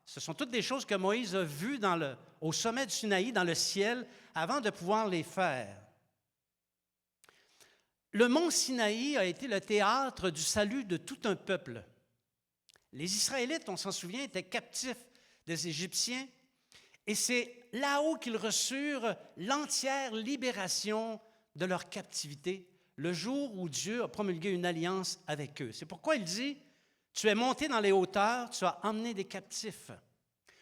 Speaker 5: Ce sont toutes des choses que Moïse a vues au sommet du Sinaï, dans le ciel, avant de pouvoir les faire. Le mont Sinaï a été le théâtre du salut de tout un peuple. Les Israélites, on s'en souvient, étaient captifs des Égyptiens, et c'est là-haut qu'ils reçurent l'entière libération de leur captivité, le jour où Dieu a promulgué une alliance avec eux. C'est pourquoi il dit, « Tu es monté dans les hauteurs, tu as emmené des captifs. »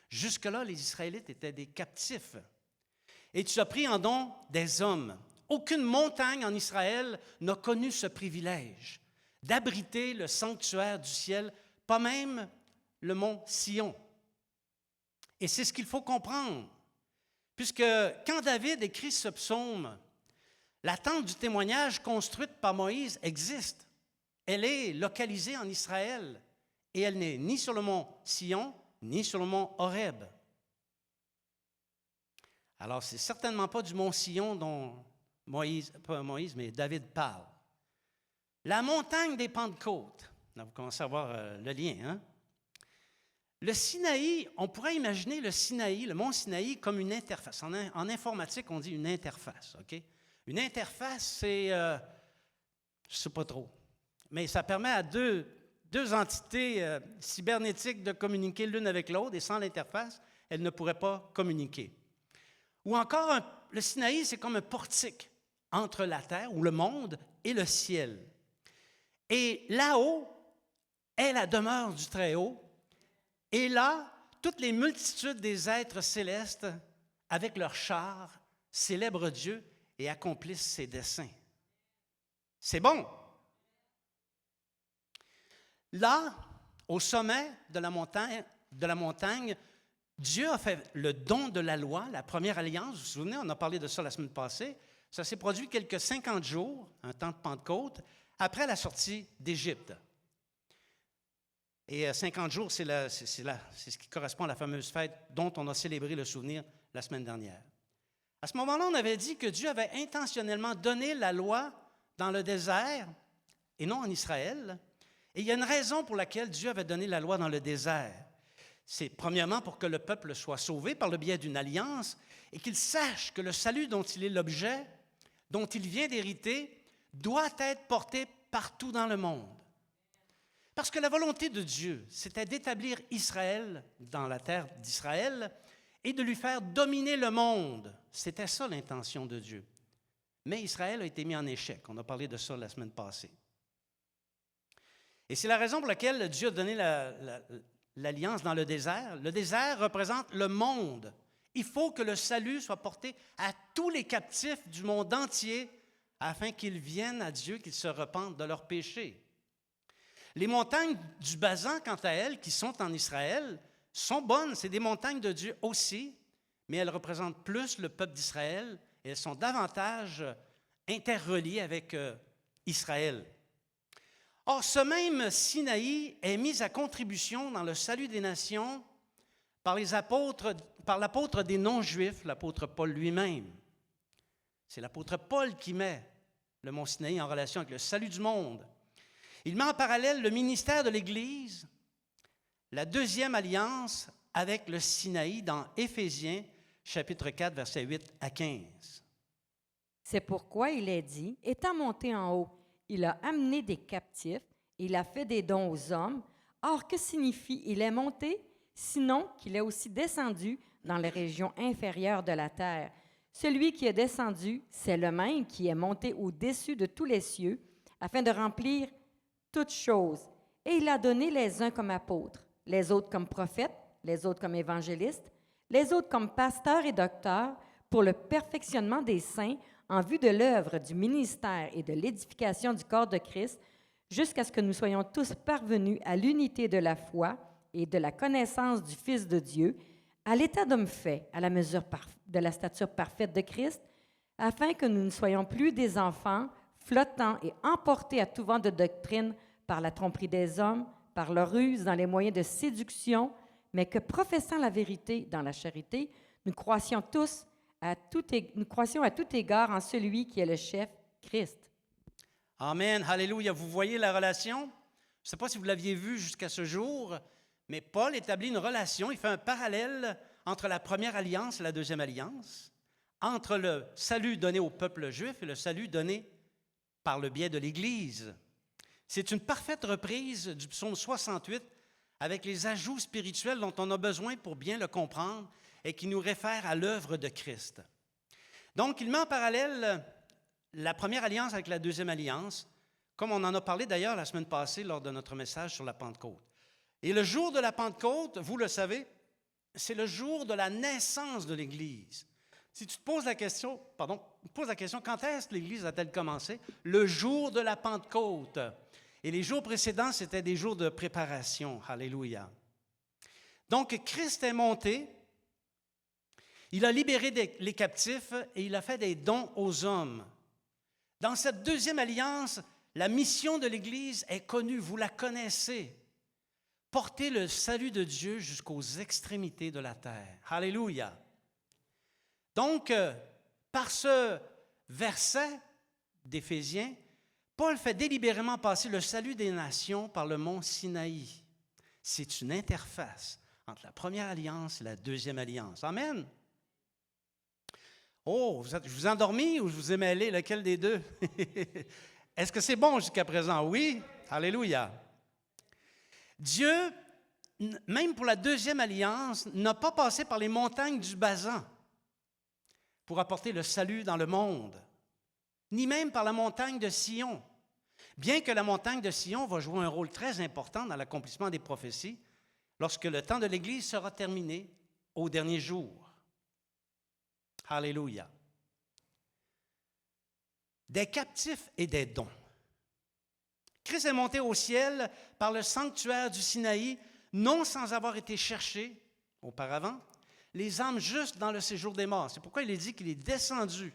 Speaker 5: Jusque-là, les Israélites étaient des captifs. « Et tu as pris en don des hommes. » Aucune montagne en Israël n'a connu ce privilège d'abriter le sanctuaire du ciel, pas même le mont Sion. Et c'est ce qu'il faut comprendre, puisque quand David écrit ce psaume, la tente du témoignage construite par Moïse existe. Elle est localisée en Israël et elle n'est ni sur le mont Sion, ni sur le mont Horeb. Alors, ce n'est certainement pas du mont Sion dont pas Moïse, mais David parle. La montagne des Pentecôtes. Là, vous commencez à voir le lien, hein? Le Sinaï, on pourrait imaginer le Sinaï, le mont Sinaï, comme une interface. En informatique, on dit une interface, OK? Une interface, c'est, je ne sais pas trop, mais ça permet à deux entités cybernétiques de communiquer l'une avec l'autre, et sans l'interface, elles ne pourraient pas communiquer. Ou encore, le Sinaï, c'est comme un portique entre la terre, ou le monde, et le ciel. Et là-haut est la demeure du Très-Haut, et là, toutes les multitudes des êtres célestes, avec leurs chars, célèbrent Dieu et accomplissent ses desseins. C'est bon. Là, au sommet de la montagne, Dieu a fait le don de la loi, la première alliance. Vous vous souvenez, on a parlé de ça la semaine passée. Ça s'est produit quelques 50 jours, un temps de Pentecôte, après la sortie d'Égypte. Et 50 jours, c'est ce qui correspond à la fameuse fête dont on a célébré le souvenir la semaine dernière. À ce moment-là, on avait dit que Dieu avait intentionnellement donné la loi dans le désert et non en Israël. Et il y a une raison pour laquelle Dieu avait donné la loi dans le désert. C'est premièrement pour que le peuple soit sauvé par le biais d'une alliance et qu'il sache que le salut dont il est l'objet, dont il vient d'hériter, doit être porté partout dans le monde. Parce que la volonté de Dieu, c'était d'établir Israël dans la terre d'Israël et de lui faire dominer le monde. C'était ça l'intention de Dieu. Mais Israël a été mis en échec. On a parlé de ça la semaine passée. Et c'est la raison pour laquelle Dieu a donné l'alliance dans le désert. Le désert représente le monde. Il faut que le salut soit porté à tous les captifs du monde entier afin qu'ils viennent à Dieu, qu'ils se repentent de leurs péchés. Les montagnes du Basan, quant à elles, qui sont en Israël, sont bonnes. C'est des montagnes de Dieu aussi, mais elles représentent plus le peuple d'Israël et elles sont davantage interreliées avec Israël. Or, ce même Sinaï est mis à contribution dans le salut des nations par l'apôtre des non-juifs, l'apôtre Paul lui-même. C'est l'apôtre Paul qui met le mont Sinaï en relation avec le salut du monde. Il met en parallèle le ministère de l'Église, la deuxième alliance avec le Sinaï dans Éphésiens, chapitre 4, versets 8 à 15.
Speaker 1: C'est pourquoi il est dit, étant monté en haut, il a amené des captifs, il a fait des dons aux hommes. Or, que signifie il est monté? Sinon qu'il est aussi descendu dans les régions inférieures de la terre. Celui qui est descendu, c'est le même qui est monté au-dessus de tous les cieux, afin de remplir toutes choses. Et il a donné les uns comme apôtres, les autres comme prophètes, les autres comme évangélistes, les autres comme pasteurs et docteurs, pour le perfectionnement des saints, en vue de l'œuvre du ministère et de l'édification du corps de Christ, jusqu'à ce que nous soyons tous parvenus à l'unité de la foi et de la connaissance du Fils de Dieu, à l'état d'homme fait, à la mesure de la stature parfaite de Christ, afin que nous ne soyons plus des enfants flottants et emportés à tout vent de doctrine par la tromperie des hommes, par leur ruse dans les moyens de séduction, mais que, professant la vérité dans la charité, nous croissions à tout égard en celui qui est le chef, Christ.
Speaker 5: Amen, alléluia. Vous voyez la relation? Je ne sais pas si vous l'aviez vu jusqu'à ce jour, mais Paul établit une relation, il fait un parallèle entre la première alliance et la deuxième alliance, entre le salut donné au peuple juif et le salut donné par le biais de l'Église. C'est une parfaite reprise du psaume 68 avec les ajouts spirituels dont on a besoin pour bien le comprendre et qui nous réfèrent à l'œuvre de Christ. Donc, il met en parallèle la première alliance avec la deuxième alliance, comme on en a parlé d'ailleurs la semaine passée lors de notre message sur la Pentecôte. Et le jour de la Pentecôte, vous le savez, c'est le jour de la naissance de l'Église. Si tu te poses la question, quand est-ce que l'Église a-t-elle commencé? Le jour de la Pentecôte. Et les jours précédents, c'était des jours de préparation. Alléluia. Donc, Christ est monté, il a libéré les captifs et il a fait des dons aux hommes. Dans cette deuxième alliance, la mission de l'Église est connue, vous la connaissez. Porter le salut de Dieu jusqu'aux extrémités de la terre. Alléluia. Donc, par ce verset d'Éphésiens, Paul fait délibérément passer le salut des nations par le mont Sinaï. C'est une interface entre la première alliance et la deuxième alliance. Amen. Oh, je vous ai endormi ou je vous ai mêlé? Lequel des deux? Est-ce que c'est bon jusqu'à présent? Oui. Alléluia. Dieu, même pour la deuxième alliance, n'a pas passé par les montagnes du Basan pour apporter le salut dans le monde, ni même par la montagne de Sion. Bien que la montagne de Sion va jouer un rôle très important dans l'accomplissement des prophéties, lorsque le temps de l'Église sera terminé au dernier jour. Alléluia. Des captifs et des dons. Christ est monté au ciel par le sanctuaire du Sinaï, non sans avoir été cherché auparavant les âmes justes dans le séjour des morts. C'est pourquoi il est dit qu'il est descendu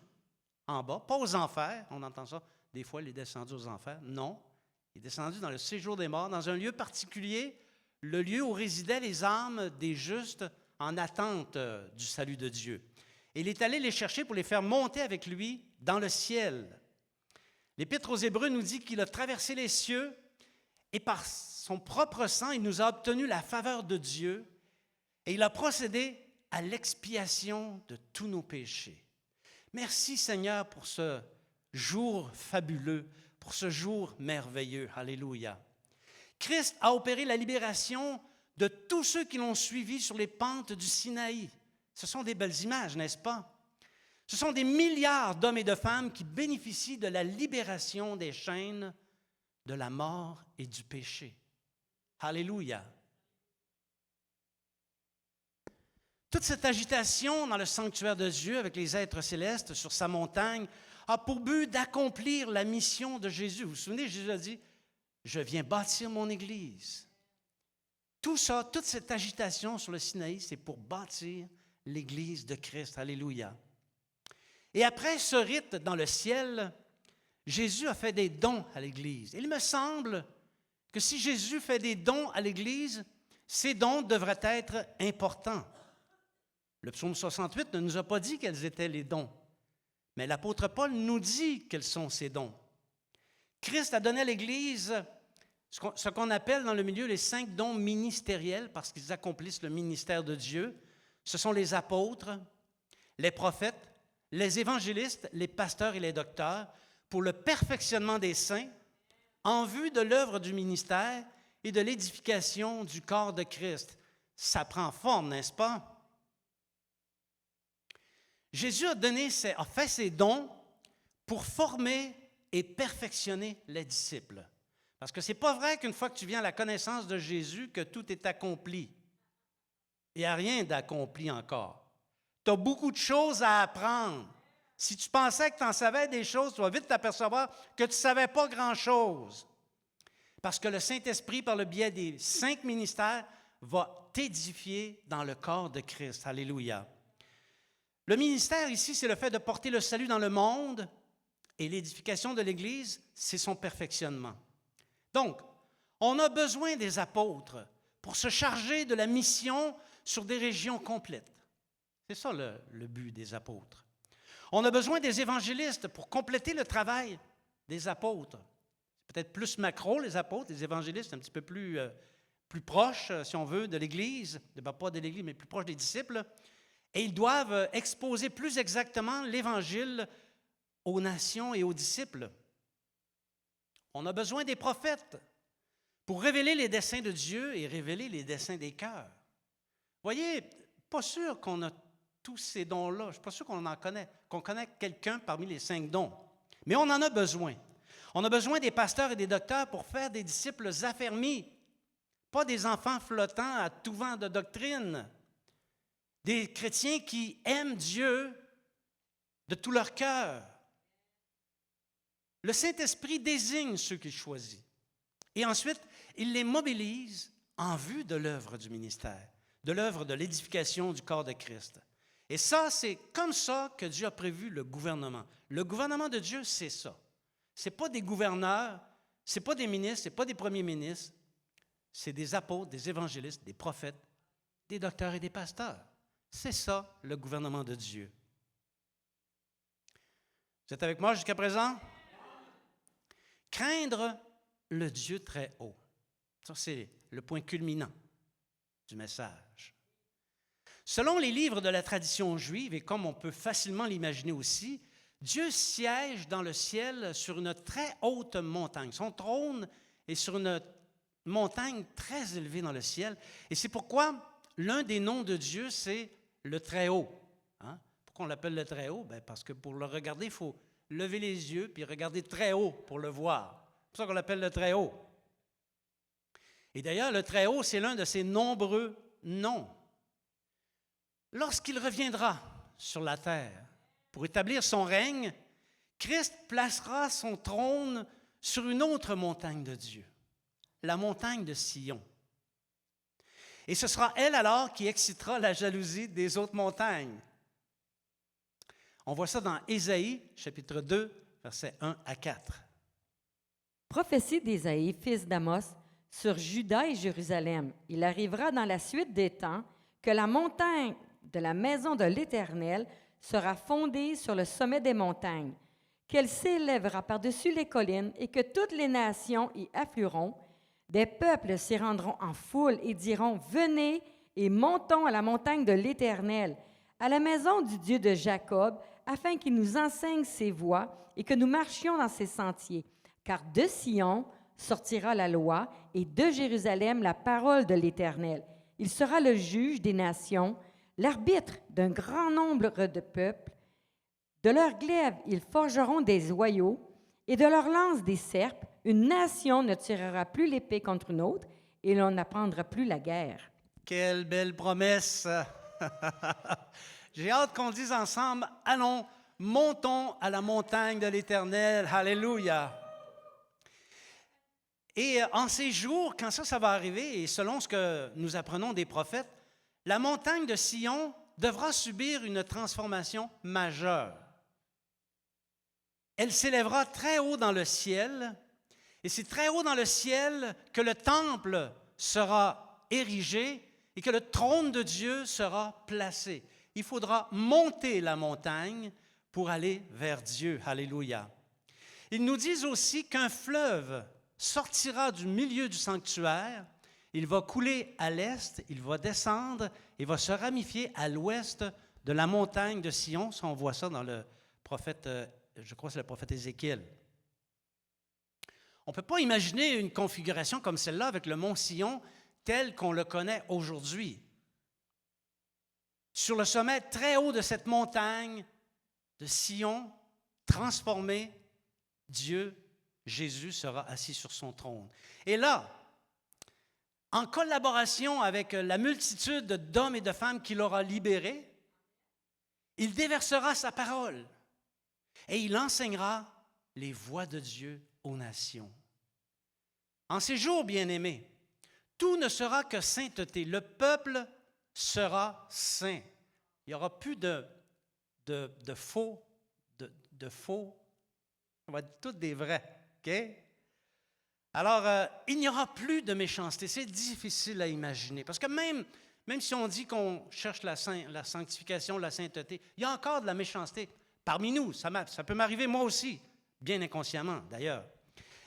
Speaker 5: en bas, pas aux enfers. On entend ça, des fois, il est descendu aux enfers. Non, il est descendu dans le séjour des morts, dans un lieu particulier, le lieu où résidaient les âmes des justes en attente du salut de Dieu. Et il est allé les chercher pour les faire monter avec lui dans le ciel. L'Épître aux Hébreux nous dit qu'il a traversé les cieux et par son propre sang, il nous a obtenu la faveur de Dieu et il a procédé à l'expiation de tous nos péchés. Merci Seigneur pour ce jour fabuleux, pour ce jour merveilleux. Alléluia. Christ a opéré la libération de tous ceux qui l'ont suivi sur les pentes du Sinaï. Ce sont des belles images, n'est-ce pas? Ce sont des milliards d'hommes et de femmes qui bénéficient de la libération des chaînes de la mort et du péché. Alléluia. Toute cette agitation dans le sanctuaire de Dieu avec les êtres célestes sur sa montagne a pour but d'accomplir la mission de Jésus. Vous vous souvenez, Jésus a dit, « Je viens bâtir mon Église ». Tout ça, toute cette agitation sur le Sinaï, c'est pour bâtir l'Église de Christ. Alléluia. Et après ce rite dans le ciel, Jésus a fait des dons à l'Église. Il me semble que si Jésus fait des dons à l'Église, ces dons devraient être importants. Le psaume 68 ne nous a pas dit quels étaient les dons, mais l'apôtre Paul nous dit quels sont ces dons. Christ a donné à l'Église ce qu'on appelle dans le milieu les 5 dons ministériels parce qu'ils accomplissent le ministère de Dieu. Ce sont les apôtres, les prophètes, les évangélistes, les pasteurs et les docteurs pour le perfectionnement des saints en vue de l'œuvre du ministère et de l'édification du corps de Christ. Ça prend forme, n'est-ce pas? Jésus a fait ses dons pour former et perfectionner les disciples. Parce que ce n'est pas vrai qu'une fois que tu viens à la connaissance de Jésus, que tout est accompli. Il n'y a rien d'accompli encore. Tu as beaucoup de choses à apprendre. Si tu pensais que tu en savais des choses, tu vas vite t'apercevoir que tu ne savais pas grand-chose. Parce que le Saint-Esprit, par le biais des 5 ministères, va t'édifier dans le corps de Christ. Alléluia. Le ministère ici, c'est le fait de porter le salut dans le monde et l'édification de l'Église, c'est son perfectionnement. Donc, on a besoin des apôtres pour se charger de la mission sur des régions complètes. C'est ça le but des apôtres. On a besoin des évangélistes pour compléter le travail des apôtres. C'est peut-être plus macro, les apôtres, les évangélistes, un petit peu plus proches, si on veut, de l'Église, pas de l'Église, mais plus proches des disciples. Et ils doivent exposer plus exactement l'Évangile aux nations et aux disciples. On a besoin des prophètes pour révéler les desseins de Dieu et révéler les desseins des cœurs. Voyez, pas sûr qu'on a tous ces dons-là. Je ne suis pas sûr qu'on connaît quelqu'un parmi les 5 dons. Mais on en a besoin. On a besoin des pasteurs et des docteurs pour faire des disciples affermis, pas des enfants flottants à tout vent de doctrine, des chrétiens qui aiment Dieu de tout leur cœur. Le Saint-Esprit désigne ceux qu'il choisit. Et ensuite, il les mobilise en vue de l'œuvre du ministère, de l'œuvre de l'édification du corps de Christ. Et ça, c'est comme ça que Dieu a prévu le gouvernement. Le gouvernement de Dieu, c'est ça. Ce n'est pas des gouverneurs, ce n'est pas des ministres, ce n'est pas des premiers ministres. C'est des apôtres, des évangélistes, des prophètes, des docteurs et des pasteurs. C'est ça, le gouvernement de Dieu. Vous êtes avec moi jusqu'à présent? Craindre le Dieu très haut. Ça, c'est le point culminant du message. Selon les livres de la tradition juive, et comme on peut facilement l'imaginer aussi, Dieu siège dans le ciel sur une très haute montagne. Son trône est sur une montagne très élevée dans le ciel. Et c'est pourquoi l'un des noms de Dieu, c'est le Très-Haut. Hein? Pourquoi on l'appelle le Très-Haut? Bien, parce que pour le regarder, il faut lever les yeux puis regarder très haut pour le voir. C'est pour ça qu'on l'appelle le Très-Haut. Et d'ailleurs, le Très-Haut, c'est l'un de ses nombreux noms. Lorsqu'il reviendra sur la terre pour établir son règne, Christ placera son trône sur une autre montagne de Dieu, la montagne de Sion. Et ce sera elle alors qui excitera la jalousie des autres montagnes. On voit ça dans Ésaïe, chapitre 2, versets 1 à 4.
Speaker 1: Prophétie d'Ésaïe, fils d'Amos, sur Juda et Jérusalem. Il arrivera dans la suite des temps que la montagne de la maison de l'Éternel sera fondée sur le sommet des montagnes, qu'elle s'élèvera par-dessus les collines et que toutes les nations y afflueront. Des peuples s'y rendront en foule et diront, « Venez et montons à la montagne de l'Éternel, à la maison du Dieu de Jacob, afin qu'il nous enseigne ses voies et que nous marchions dans ses sentiers. Car de Sion sortira la loi et de Jérusalem la parole de l'Éternel. Il sera le juge des nations, l'arbitre d'un grand nombre de peuples. De leurs glaives, ils forgeront des joyaux et de leurs lances des serpes. Une nation ne tirera plus l'épée contre une autre et l'on n'apprendra plus la guerre. »
Speaker 5: Quelle belle promesse! J'ai hâte qu'on dise ensemble, allons, montons à la montagne de l'Éternel. Alléluia! Et en ces jours, quand ça va arriver, et selon ce que nous apprenons des prophètes, la montagne de Sion devra subir une transformation majeure. Elle s'élèvera très haut dans le ciel, et c'est très haut dans le ciel que le temple sera érigé et que le trône de Dieu sera placé. Il faudra monter la montagne pour aller vers Dieu. Alléluia. Ils nous disent aussi qu'un fleuve sortira du milieu du sanctuaire, il va couler à l'est, il va descendre et va se ramifier à l'ouest de la montagne de Sion. Ça, on voit ça dans le prophète, je crois que c'est le prophète Ézéchiel. On ne peut pas imaginer une configuration comme celle-là avec le mont Sion tel qu'on le connaît aujourd'hui. Sur le sommet très haut de cette montagne de Sion, transformé, Dieu, Jésus sera assis sur son trône. Et là, en collaboration avec la multitude d'hommes et de femmes qu'il aura libérés, il déversera sa parole et il enseignera les voies de Dieu aux nations. En ces jours, bien-aimés, tout ne sera que sainteté. Le peuple sera saint. Il n'y aura plus de faux, de faux. On va être tous des vrais. OK? Alors, il n'y aura plus de méchanceté. C'est difficile à imaginer. Parce que même si on dit qu'on cherche la sanctification, la sainteté, il y a encore de la méchanceté parmi nous. Ça peut m'arriver moi aussi, bien inconsciemment d'ailleurs.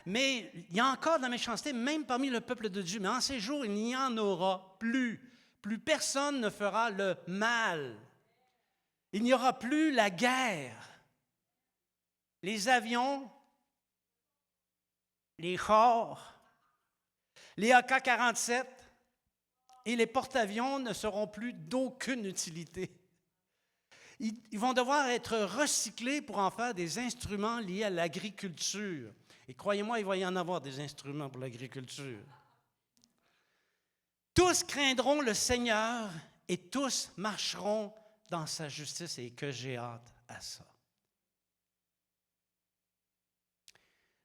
Speaker 5: Mais il y a encore de la méchanceté, même parmi le peuple de Dieu. Mais en ces jours, il n'y en aura plus. Plus personne ne fera le mal. Il n'y aura plus la guerre. Les avions, les chars, les AK-47 et les porte-avions ne seront plus d'aucune utilité. Ils vont devoir être recyclés pour en faire des instruments liés à l'agriculture. Et croyez-moi, il va y en avoir des instruments pour l'agriculture. Tous craindront le Seigneur et tous marcheront dans sa justice, et que j'ai hâte à ça.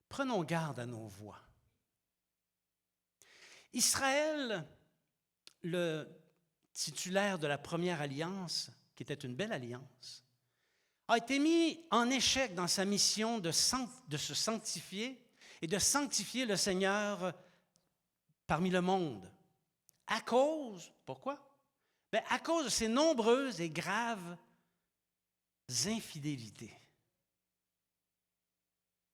Speaker 5: Prenons garde à nos voix. Israël, le titulaire de la première alliance, qui était une belle alliance, a été mis en échec dans sa mission de se sanctifier et de sanctifier le Seigneur parmi le monde. À cause, pourquoi? Bien, à cause de ces nombreuses et graves infidélités.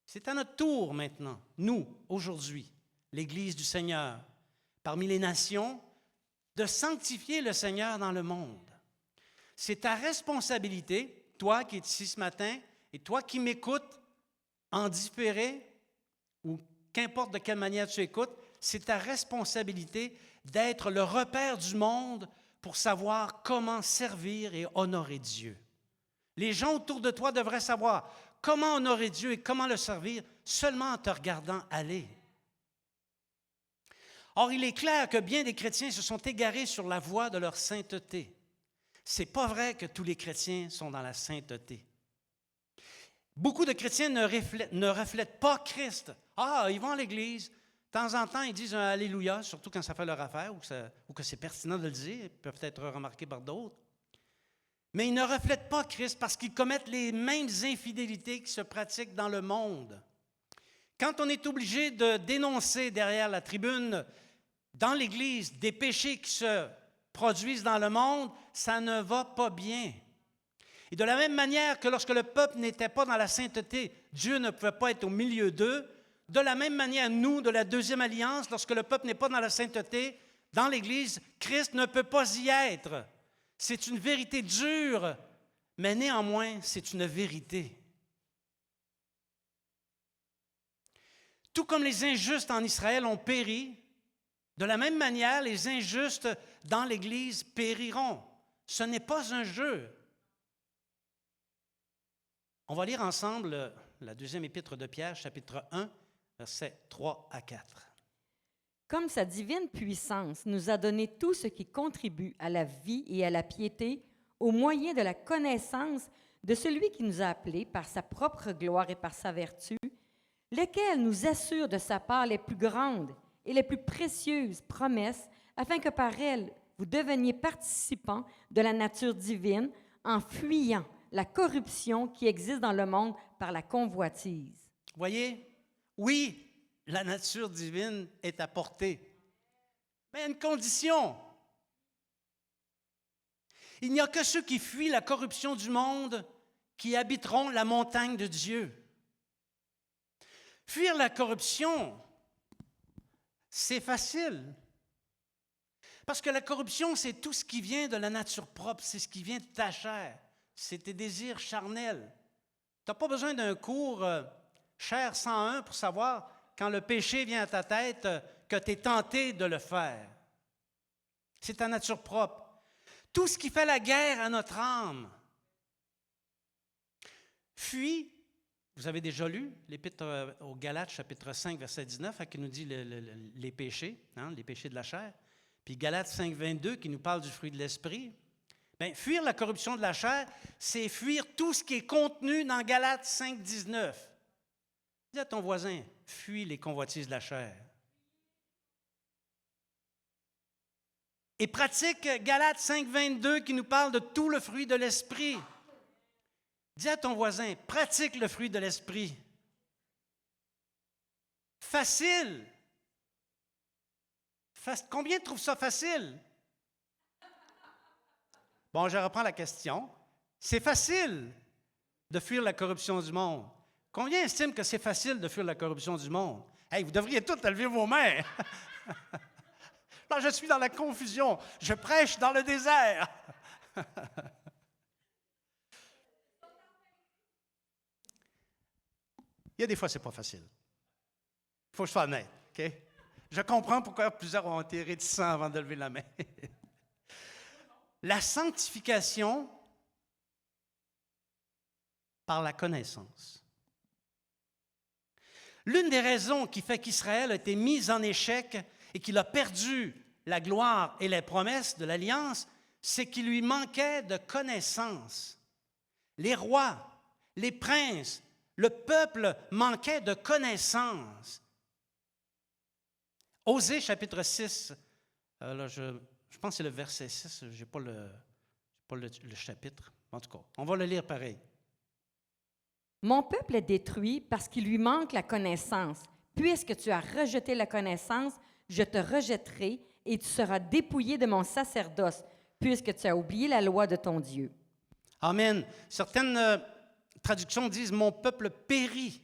Speaker 5: C'est à notre tour maintenant, nous, aujourd'hui, l'Église du Seigneur, parmi les nations, de sanctifier le Seigneur dans le monde. C'est ta responsabilité, toi qui es ici ce matin, et toi qui m'écoutes en différé, ou qu'importe de quelle manière tu écoutes, c'est ta responsabilité d'être le repère du monde pour savoir comment servir et honorer Dieu. Les gens autour de toi devraient savoir comment honorer Dieu et comment le servir seulement en te regardant aller. Or, il est clair que bien des chrétiens se sont égarés sur la voie de leur sainteté. Ce n'est pas vrai que tous les chrétiens sont dans la sainteté. Beaucoup de chrétiens ne reflètent pas Christ. Ah, ils vont à l'église. De temps en temps, ils disent un Alléluia, surtout quand ça fait leur affaire ou que c'est pertinent de le dire, ils peuvent être remarqués par d'autres. Mais ils ne reflètent pas Christ parce qu'ils commettent les mêmes infidélités qui se pratiquent dans le monde. Quand on est obligé de dénoncer derrière la tribune, dans l'Église, des péchés qui se produisent dans le monde, ça ne va pas bien. Et de la même manière que lorsque le peuple n'était pas dans la sainteté, Dieu ne pouvait pas être au milieu d'eux, de la même manière, nous, de la deuxième alliance, lorsque le peuple n'est pas dans la sainteté, dans l'Église, Christ ne peut pas y être. C'est une vérité dure, mais néanmoins, c'est une vérité. Tout comme les injustes en Israël ont péri, de la même manière, les injustes dans l'Église périront. Ce n'est pas un jeu. On va lire ensemble la deuxième épître de Pierre, chapitre 1, versets 3 à 4.
Speaker 1: Comme sa divine puissance nous a donné tout ce qui contribue à la vie et à la piété au moyen de la connaissance de celui qui nous a appelés par sa propre gloire et par sa vertu, lequel nous assure de sa part les plus grandes et les plus précieuses promesses, afin que par elles vous deveniez participants de la nature divine en fuyant la corruption qui existe dans le monde par la convoitise.
Speaker 5: Voyez, oui, la nature divine est à portée, mais à une condition. Il n'y a que ceux qui fuient la corruption du monde qui habiteront la montagne de Dieu. Fuir la corruption, c'est facile. Parce que la corruption, c'est tout ce qui vient de la nature propre, c'est ce qui vient de ta chair, c'est tes désirs charnels. Tu n'as pas besoin d'un cours chair 101 pour savoir, quand le péché vient à ta tête, que tu es tenté de le faire. C'est ta nature propre. Tout ce qui fait la guerre à notre âme. Fuis. Vous avez déjà lu l'Épître aux Galates, chapitre 5, verset 19, qui nous dit les péchés, les péchés de la chair. Puis Galates 5, 22, qui nous parle du fruit de l'esprit. Bien, fuir la corruption de la chair, c'est fuir tout ce qui est contenu dans Galates 5, 19. Dis à ton voisin, fuis les convoitises de la chair. Et pratique Galates 5, 22, qui nous parle de tout le fruit de l'esprit. Dis à ton voisin, pratique le fruit de l'esprit. Facile. Combien trouvent ça facile? Bon, je reprends la question. C'est facile de fuir la corruption du monde. Combien estiment que c'est facile de fuir la corruption du monde? Hey, vous devriez tous lever vos mains. Là, je suis dans la confusion. Je prêche dans le désert. Il y a des fois, ce n'est pas facile. Il faut que je sois honnête, OK? Je comprends pourquoi plusieurs ont été réticents avant de lever la main. La sanctification par la connaissance. L'une des raisons qui fait qu'Israël a été mis en échec et qu'il a perdu la gloire et les promesses de l'Alliance, c'est qu'il lui manquait de connaissance. Les rois, les princes, le peuple manquait de connaissance. Osée, chapitre 6, là, je pense que c'est le verset 6, je n'ai pas le chapitre. En tout cas, on va le lire pareil.
Speaker 1: Mon peuple est détruit parce qu'il lui manque la connaissance. Puisque tu as rejeté la connaissance, je te rejetterai et tu seras dépouillé de mon sacerdoce, puisque tu as oublié la loi de ton Dieu.
Speaker 5: Amen. Certaines traductions disent « Mon peuple périt,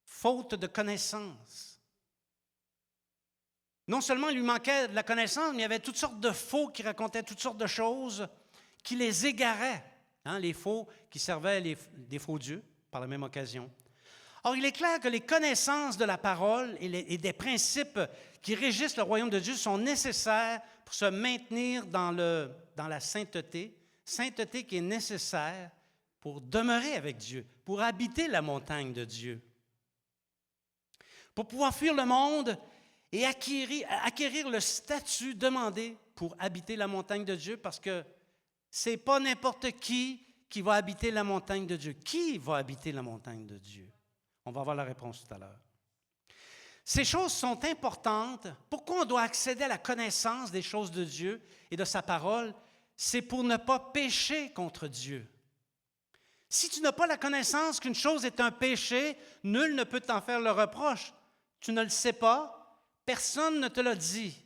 Speaker 5: faute de connaissance ». Non seulement il lui manquait de la connaissance, mais il y avait toutes sortes de faux qui racontaient toutes sortes de choses qui les égaraient. Hein, les faux qui servaient des faux dieux par la même occasion. Or, il est clair que les connaissances de la parole et des principes qui régissent le royaume de Dieu sont nécessaires pour se maintenir dans la sainteté qui est nécessaire pour demeurer avec Dieu, pour habiter la montagne de Dieu. Pour pouvoir fuir le monde et acquérir le statut demandé pour habiter la montagne de Dieu, parce que ce n'est pas n'importe qui va habiter la montagne de Dieu. Qui va habiter la montagne de Dieu? On va avoir la réponse tout à l'heure. Ces choses sont importantes. Pourquoi on doit accéder à la connaissance des choses de Dieu et de sa parole? C'est pour ne pas pécher contre Dieu. Si tu n'as pas la connaissance qu'une chose est un péché, nul ne peut t'en faire le reproche. Tu ne le sais pas, personne ne te l'a dit.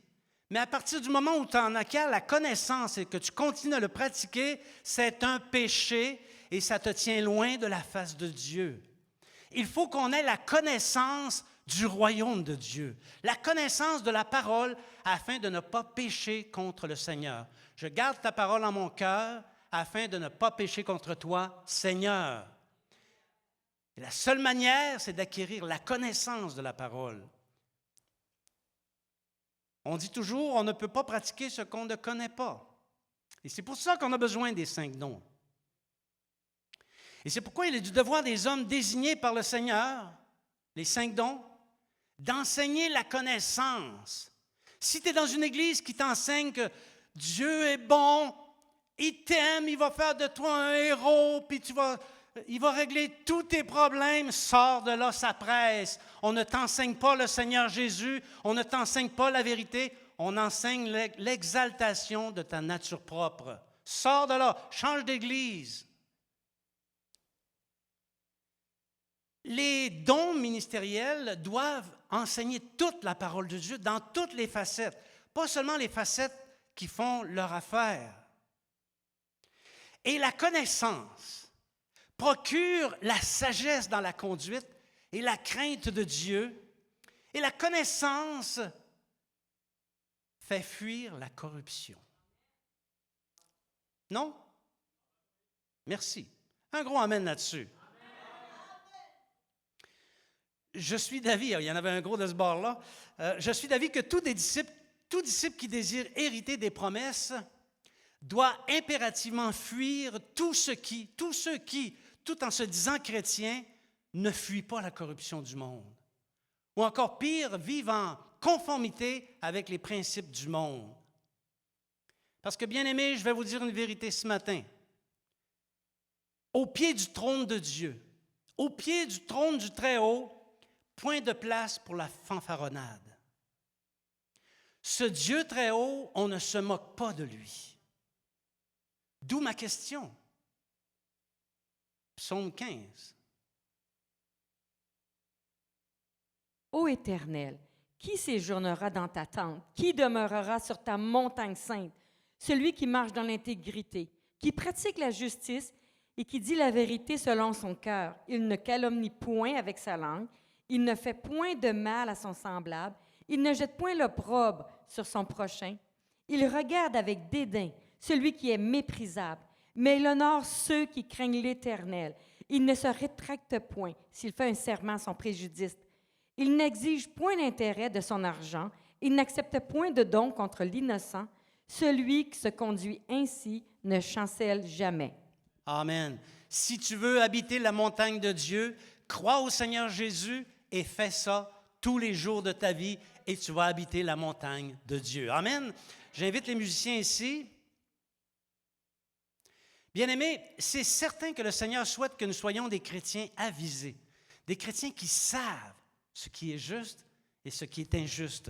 Speaker 5: Mais à partir du moment où tu en acquiers la connaissance et que tu continues à le pratiquer, c'est un péché et ça te tient loin de la face de Dieu. Il faut qu'on ait la connaissance du royaume de Dieu, la connaissance de la parole afin de ne pas pécher contre le Seigneur. Je garde ta parole en mon cœur afin de ne pas pécher contre toi, Seigneur. Et la seule manière, c'est d'acquérir la connaissance de la parole. On dit toujours, on ne peut pas pratiquer ce qu'on ne connaît pas. Et c'est pour ça qu'on a besoin des 5 dons. Et c'est pourquoi il est du devoir des hommes désignés par le Seigneur, les 5 dons, d'enseigner la connaissance. Si tu es dans une église qui t'enseigne que Dieu est bon, il t'aime, il va faire de toi un héros, puis il va régler tous tes problèmes, sors de là, ça presse. On ne t'enseigne pas le Seigneur Jésus, on ne t'enseigne pas la vérité, on enseigne l'exaltation de ta nature propre. Sors de là, change d'église. Les dons ministériels doivent enseigner toute la parole de Dieu dans toutes les facettes, pas seulement les facettes qui font leur affaire. Et la connaissance procure la sagesse dans la conduite et la crainte de Dieu. Et la connaissance fait fuir la corruption. Non? Merci. Un gros amen là-dessus. Je suis d'avis, il y en avait un gros de ce bord-là, je suis d'avis que tout disciple qui désire hériter des promesses doit impérativement fuir tous ceux qui, tout en se disant chrétiens, ne fuient pas la corruption du monde. Ou encore pire, vivent en conformité avec les principes du monde. Parce que, bien-aimés, je vais vous dire une vérité ce matin. Au pied du trône de Dieu, au pied du trône du Très-Haut, point de place pour la fanfaronnade. Ce Dieu très haut, on ne se moque pas de lui. D'où ma question. Psaume 15.
Speaker 1: Ô Éternel, qui séjournera dans ta tente? Qui demeurera sur ta montagne sainte? Celui qui marche dans l'intégrité, qui pratique la justice et qui dit la vérité selon son cœur. Il ne calomnie point avec sa langue. Il ne fait point de mal à son semblable. Il ne jette point l'opprobre sur son prochain. Il regarde avec dédain celui qui est méprisable, mais il honore ceux qui craignent l'Éternel. Il ne se rétracte point s'il fait un serment à son préjudice. Il n'exige point d'intérêt de son argent. Il n'accepte point de don contre l'innocent. Celui qui se conduit ainsi ne chancelle jamais.
Speaker 5: Amen. Si tu veux habiter la montagne de Dieu, crois au Seigneur Jésus et fais ça tous les jours de ta vie et tu vas habiter la montagne de Dieu. Amen. J'invite les musiciens ici. Bien-aimés, c'est certain que le Seigneur souhaite que nous soyons des chrétiens avisés, des chrétiens qui savent ce qui est juste et ce qui est injuste,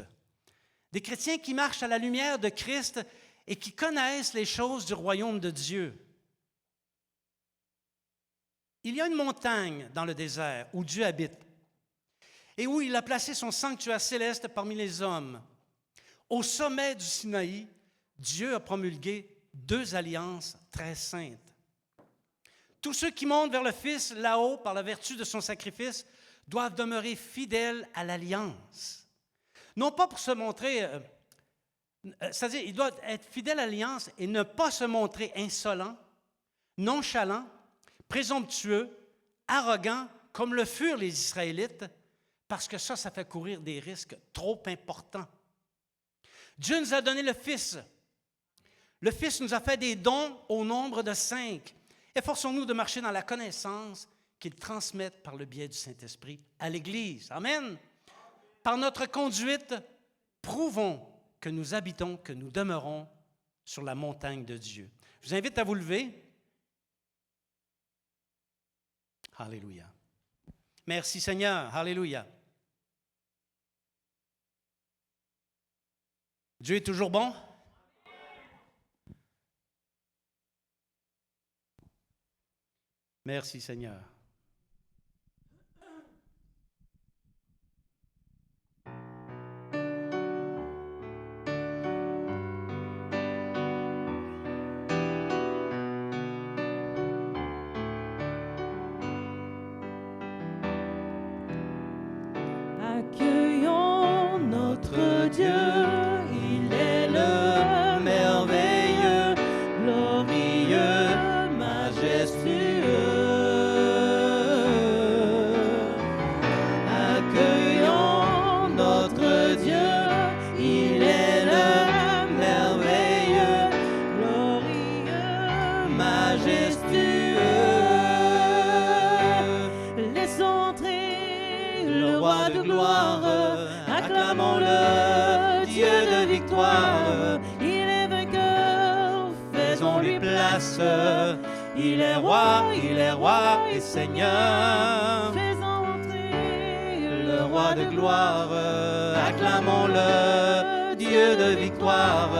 Speaker 5: des chrétiens qui marchent à la lumière de Christ et qui connaissent les choses du royaume de Dieu. Il y a une montagne dans le désert où Dieu habite et où il a placé son sanctuaire céleste parmi les hommes. Au sommet du Sinaï, Dieu a promulgué 2 alliances très saintes. Tous ceux qui montent vers le Fils là-haut par la vertu de son sacrifice doivent demeurer fidèles à l'alliance. Non pas pour se montrer, c'est-à-dire ils doivent être fidèles à l'alliance et ne pas se montrer insolents, nonchalants, présomptueux, arrogants, comme le furent les Israélites, parce que ça fait courir des risques trop importants. Dieu nous a donné le Fils. Le Fils nous a fait des dons au nombre de 5. Efforçons-nous de marcher dans la connaissance qu'il transmette par le biais du Saint-Esprit à l'Église. Amen. Par notre conduite, prouvons que nous habitons, que nous demeurons sur la montagne de Dieu. Je vous invite à vous lever. Alléluia. Merci Seigneur. Alléluia. Dieu est toujours bon. Merci Seigneur.
Speaker 3: Accueillons notre Dieu, il est le merveilleux, glorieux, majestueux. Accueillons notre Dieu, il est le merveilleux, glorieux, majestueux. Laissons entrer le roi de gloire, acclamons-le, Dieu de victoire. Il est vainqueur, faisons-lui place. Il est roi et Seigneur. Faisons entrer le roi de gloire, acclamons-le, Dieu de victoire.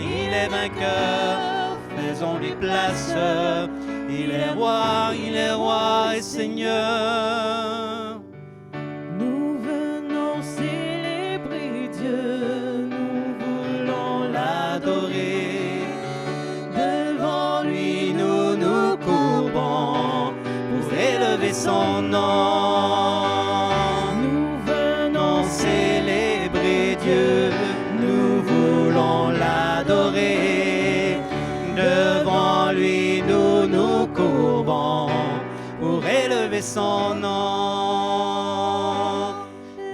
Speaker 3: Il est vainqueur, faisons-lui place. Il est roi et Seigneur. Nous venons célébrer Dieu, nous voulons l'adorer. Devant lui, nous nous courbons pour élever son nom. Nous venons célébrer Dieu, nous voulons l'adorer. Devant lui, nous nous courbons pour élever son nom.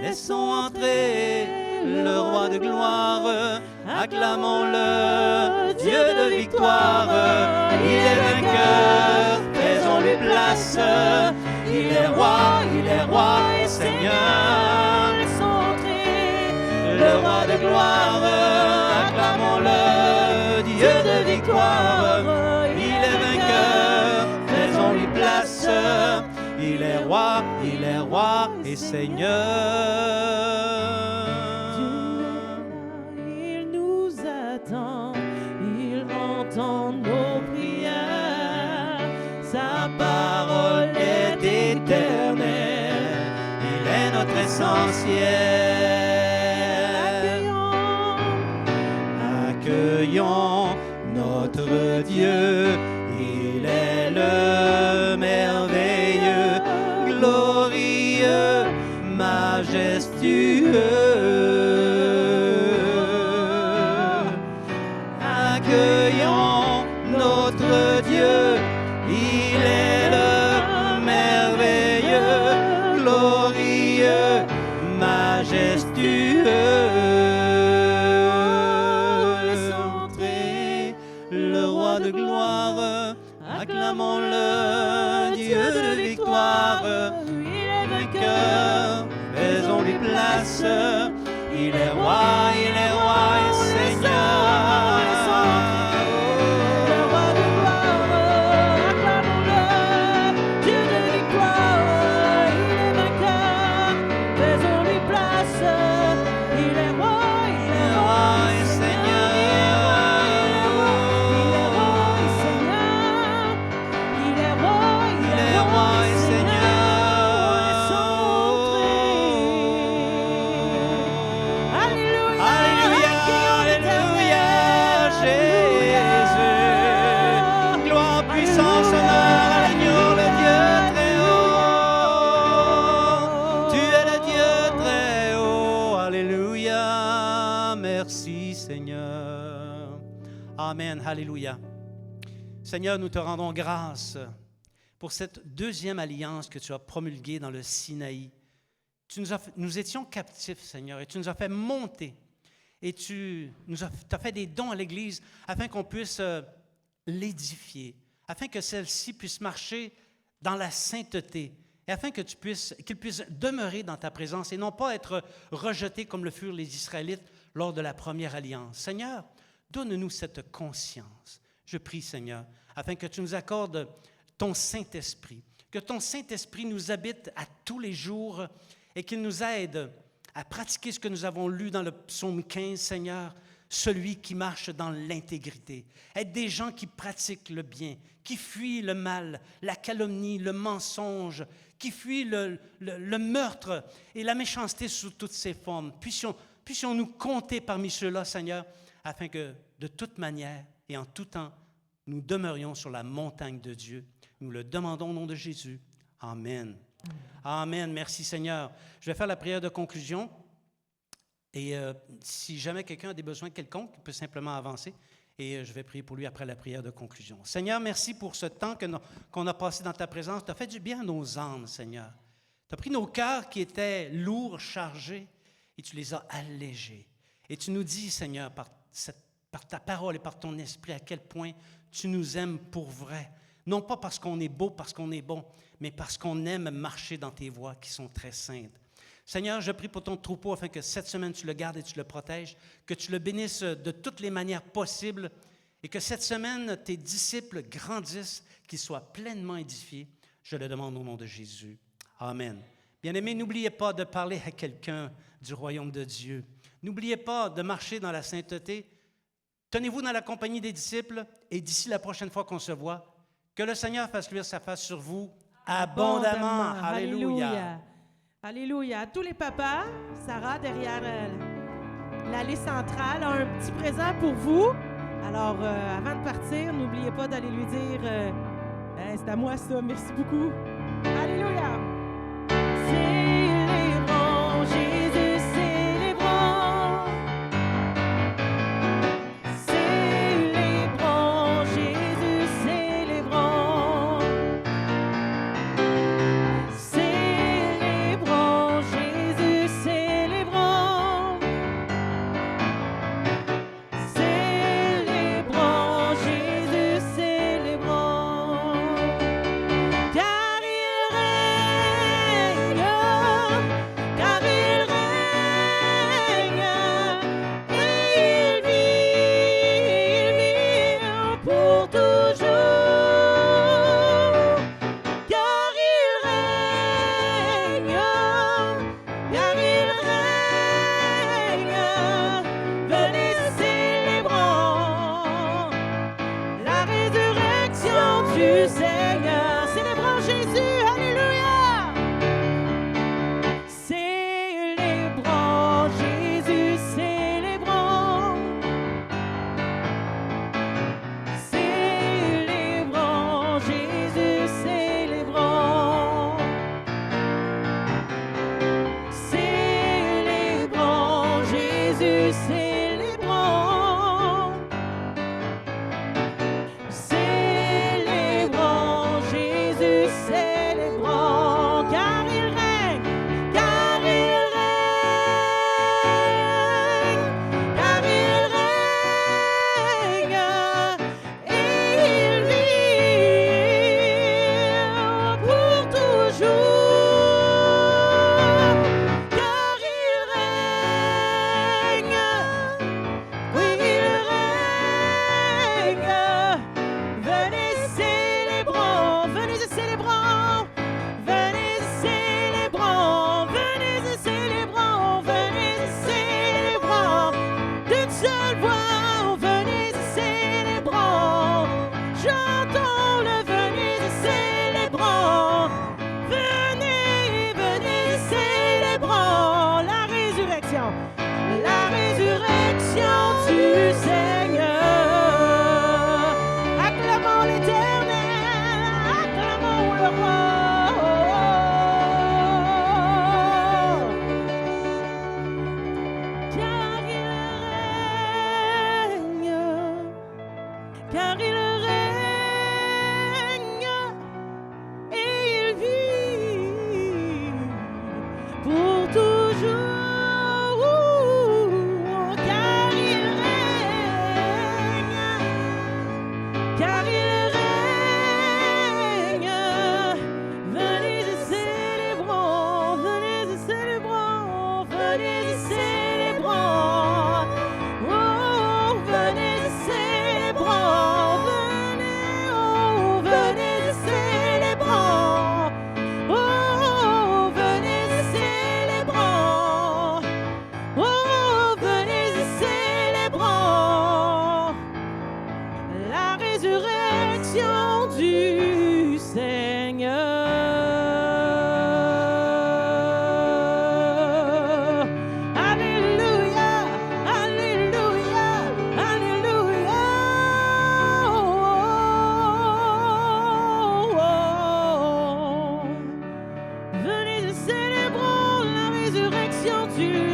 Speaker 3: Laissons entrer le roi de gloire, acclamons-le, Dieu de victoire. Il est vainqueur, faisons-lui place. Il est roi et Seigneur. Laissons entrer le roi de gloire, acclamons-le, Dieu de victoire. Il est vainqueur, faisons-lui place. Il est roi et Seigneur. Il nous attend, il entend nos prières. Sa parole est éternelle, il est notre essentiel. Accueillons notre Dieu, il est le merveilleux, glorieux, majestueux. Accueillons notre Dieu, il est le merveilleux, glorieux, majestueux. Laissons entrer le roi de gloire, Acclamons-le, Dieu de victoire,
Speaker 2: il est
Speaker 3: vainqueur, faisons-lui place. Il est roi et Seigneur.
Speaker 2: Le roi de gloire, acclamons-le, Dieu de victoire, il est vainqueur, faisons-lui place. Il est roi et Seigneur. Il est roi et Seigneur. Il est roi et Seigneur. Alléluia.
Speaker 3: Alléluia, Alléluia, Jésus. Gloire, puissance, honneur à l'agneau, le Dieu très haut. Tu es le Dieu très haut. Alléluia. Merci, Seigneur. Amen. Alléluia. Seigneur, nous te rendons grâce pour cette deuxième alliance que tu as promulguée dans le Sinaï. Nous étions captifs, Seigneur, et tu nous as fait monter. Et tu as fait des dons à l'Église afin qu'on puisse l'édifier, afin que celle-ci puisse marcher dans la sainteté, et afin que qu'il puisse demeurer dans ta présence et non pas être rejeté comme le furent les Israélites lors de la première alliance. Seigneur, donne-nous cette conscience. Je prie, Seigneur, afin que tu nous accordes ton Saint-Esprit, que ton Saint-Esprit nous habite à tous les jours et qu'il nous aide à pratiquer ce que nous avons lu dans le psaume 15, Seigneur, celui qui marche dans l'intégrité. Être des gens qui pratiquent le bien, qui fuient le mal, la calomnie, le mensonge, qui fuient le meurtre et la méchanceté sous toutes ses formes. Puissions-nous compter parmi ceux-là, Seigneur, afin que de toute manière et en tout temps, nous demeurions sur la montagne de Dieu. Nous le demandons au nom de Jésus. Amen. Amen. Merci, Seigneur. Je vais faire la prière de conclusion. Et si jamais quelqu'un a des besoins quelconques, il peut simplement avancer. Et je vais prier pour lui après la prière de conclusion. Seigneur, merci pour ce temps qu'on a passé dans ta présence. Tu as fait du bien à nos âmes, Seigneur. Tu as pris nos cœurs qui étaient lourds, chargés, et tu les as allégés. Et tu nous dis, Seigneur, par ta parole et par ton esprit, à quel point tu nous aimes pour vrai. Non pas parce qu'on est beau, parce qu'on est bon, mais parce qu'on aime marcher dans tes voies qui sont très saintes. Seigneur, je prie pour ton troupeau afin que cette semaine, tu le gardes et tu le protèges, que tu le bénisses de toutes les manières possibles et que cette semaine, tes disciples grandissent, qu'ils soient pleinement édifiés. Je le demande au nom de Jésus. Amen. Bien-aimés, n'oubliez pas de parler à quelqu'un du royaume de Dieu. N'oubliez pas de marcher dans la sainteté. Tenez-vous dans la compagnie des disciples et d'ici la prochaine fois qu'on se voit, que le Seigneur fasse luire sa face sur vous abondamment. Alléluia.
Speaker 2: Alléluia. À tous les papas, Sarah, derrière l'allée centrale, a un petit présent pour vous. Alors, avant de partir, n'oubliez pas d'aller lui dire c'est à moi ça, merci beaucoup. Alléluia. Célébrons Jésus, célébrons. Célébrons Jésus, célébrons. Célébrons Jésus, célébrons. Célébrons Jésus, célébrons. Car il règne.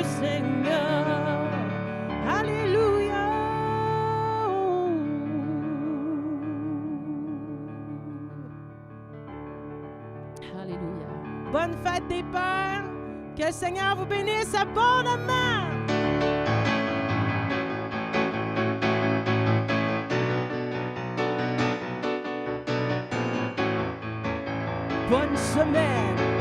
Speaker 2: du Seigneur. Alléluia.
Speaker 1: Alléluia.
Speaker 2: Bonne fête des pères. Que le Seigneur vous bénisse abondamment. Bonne semaine.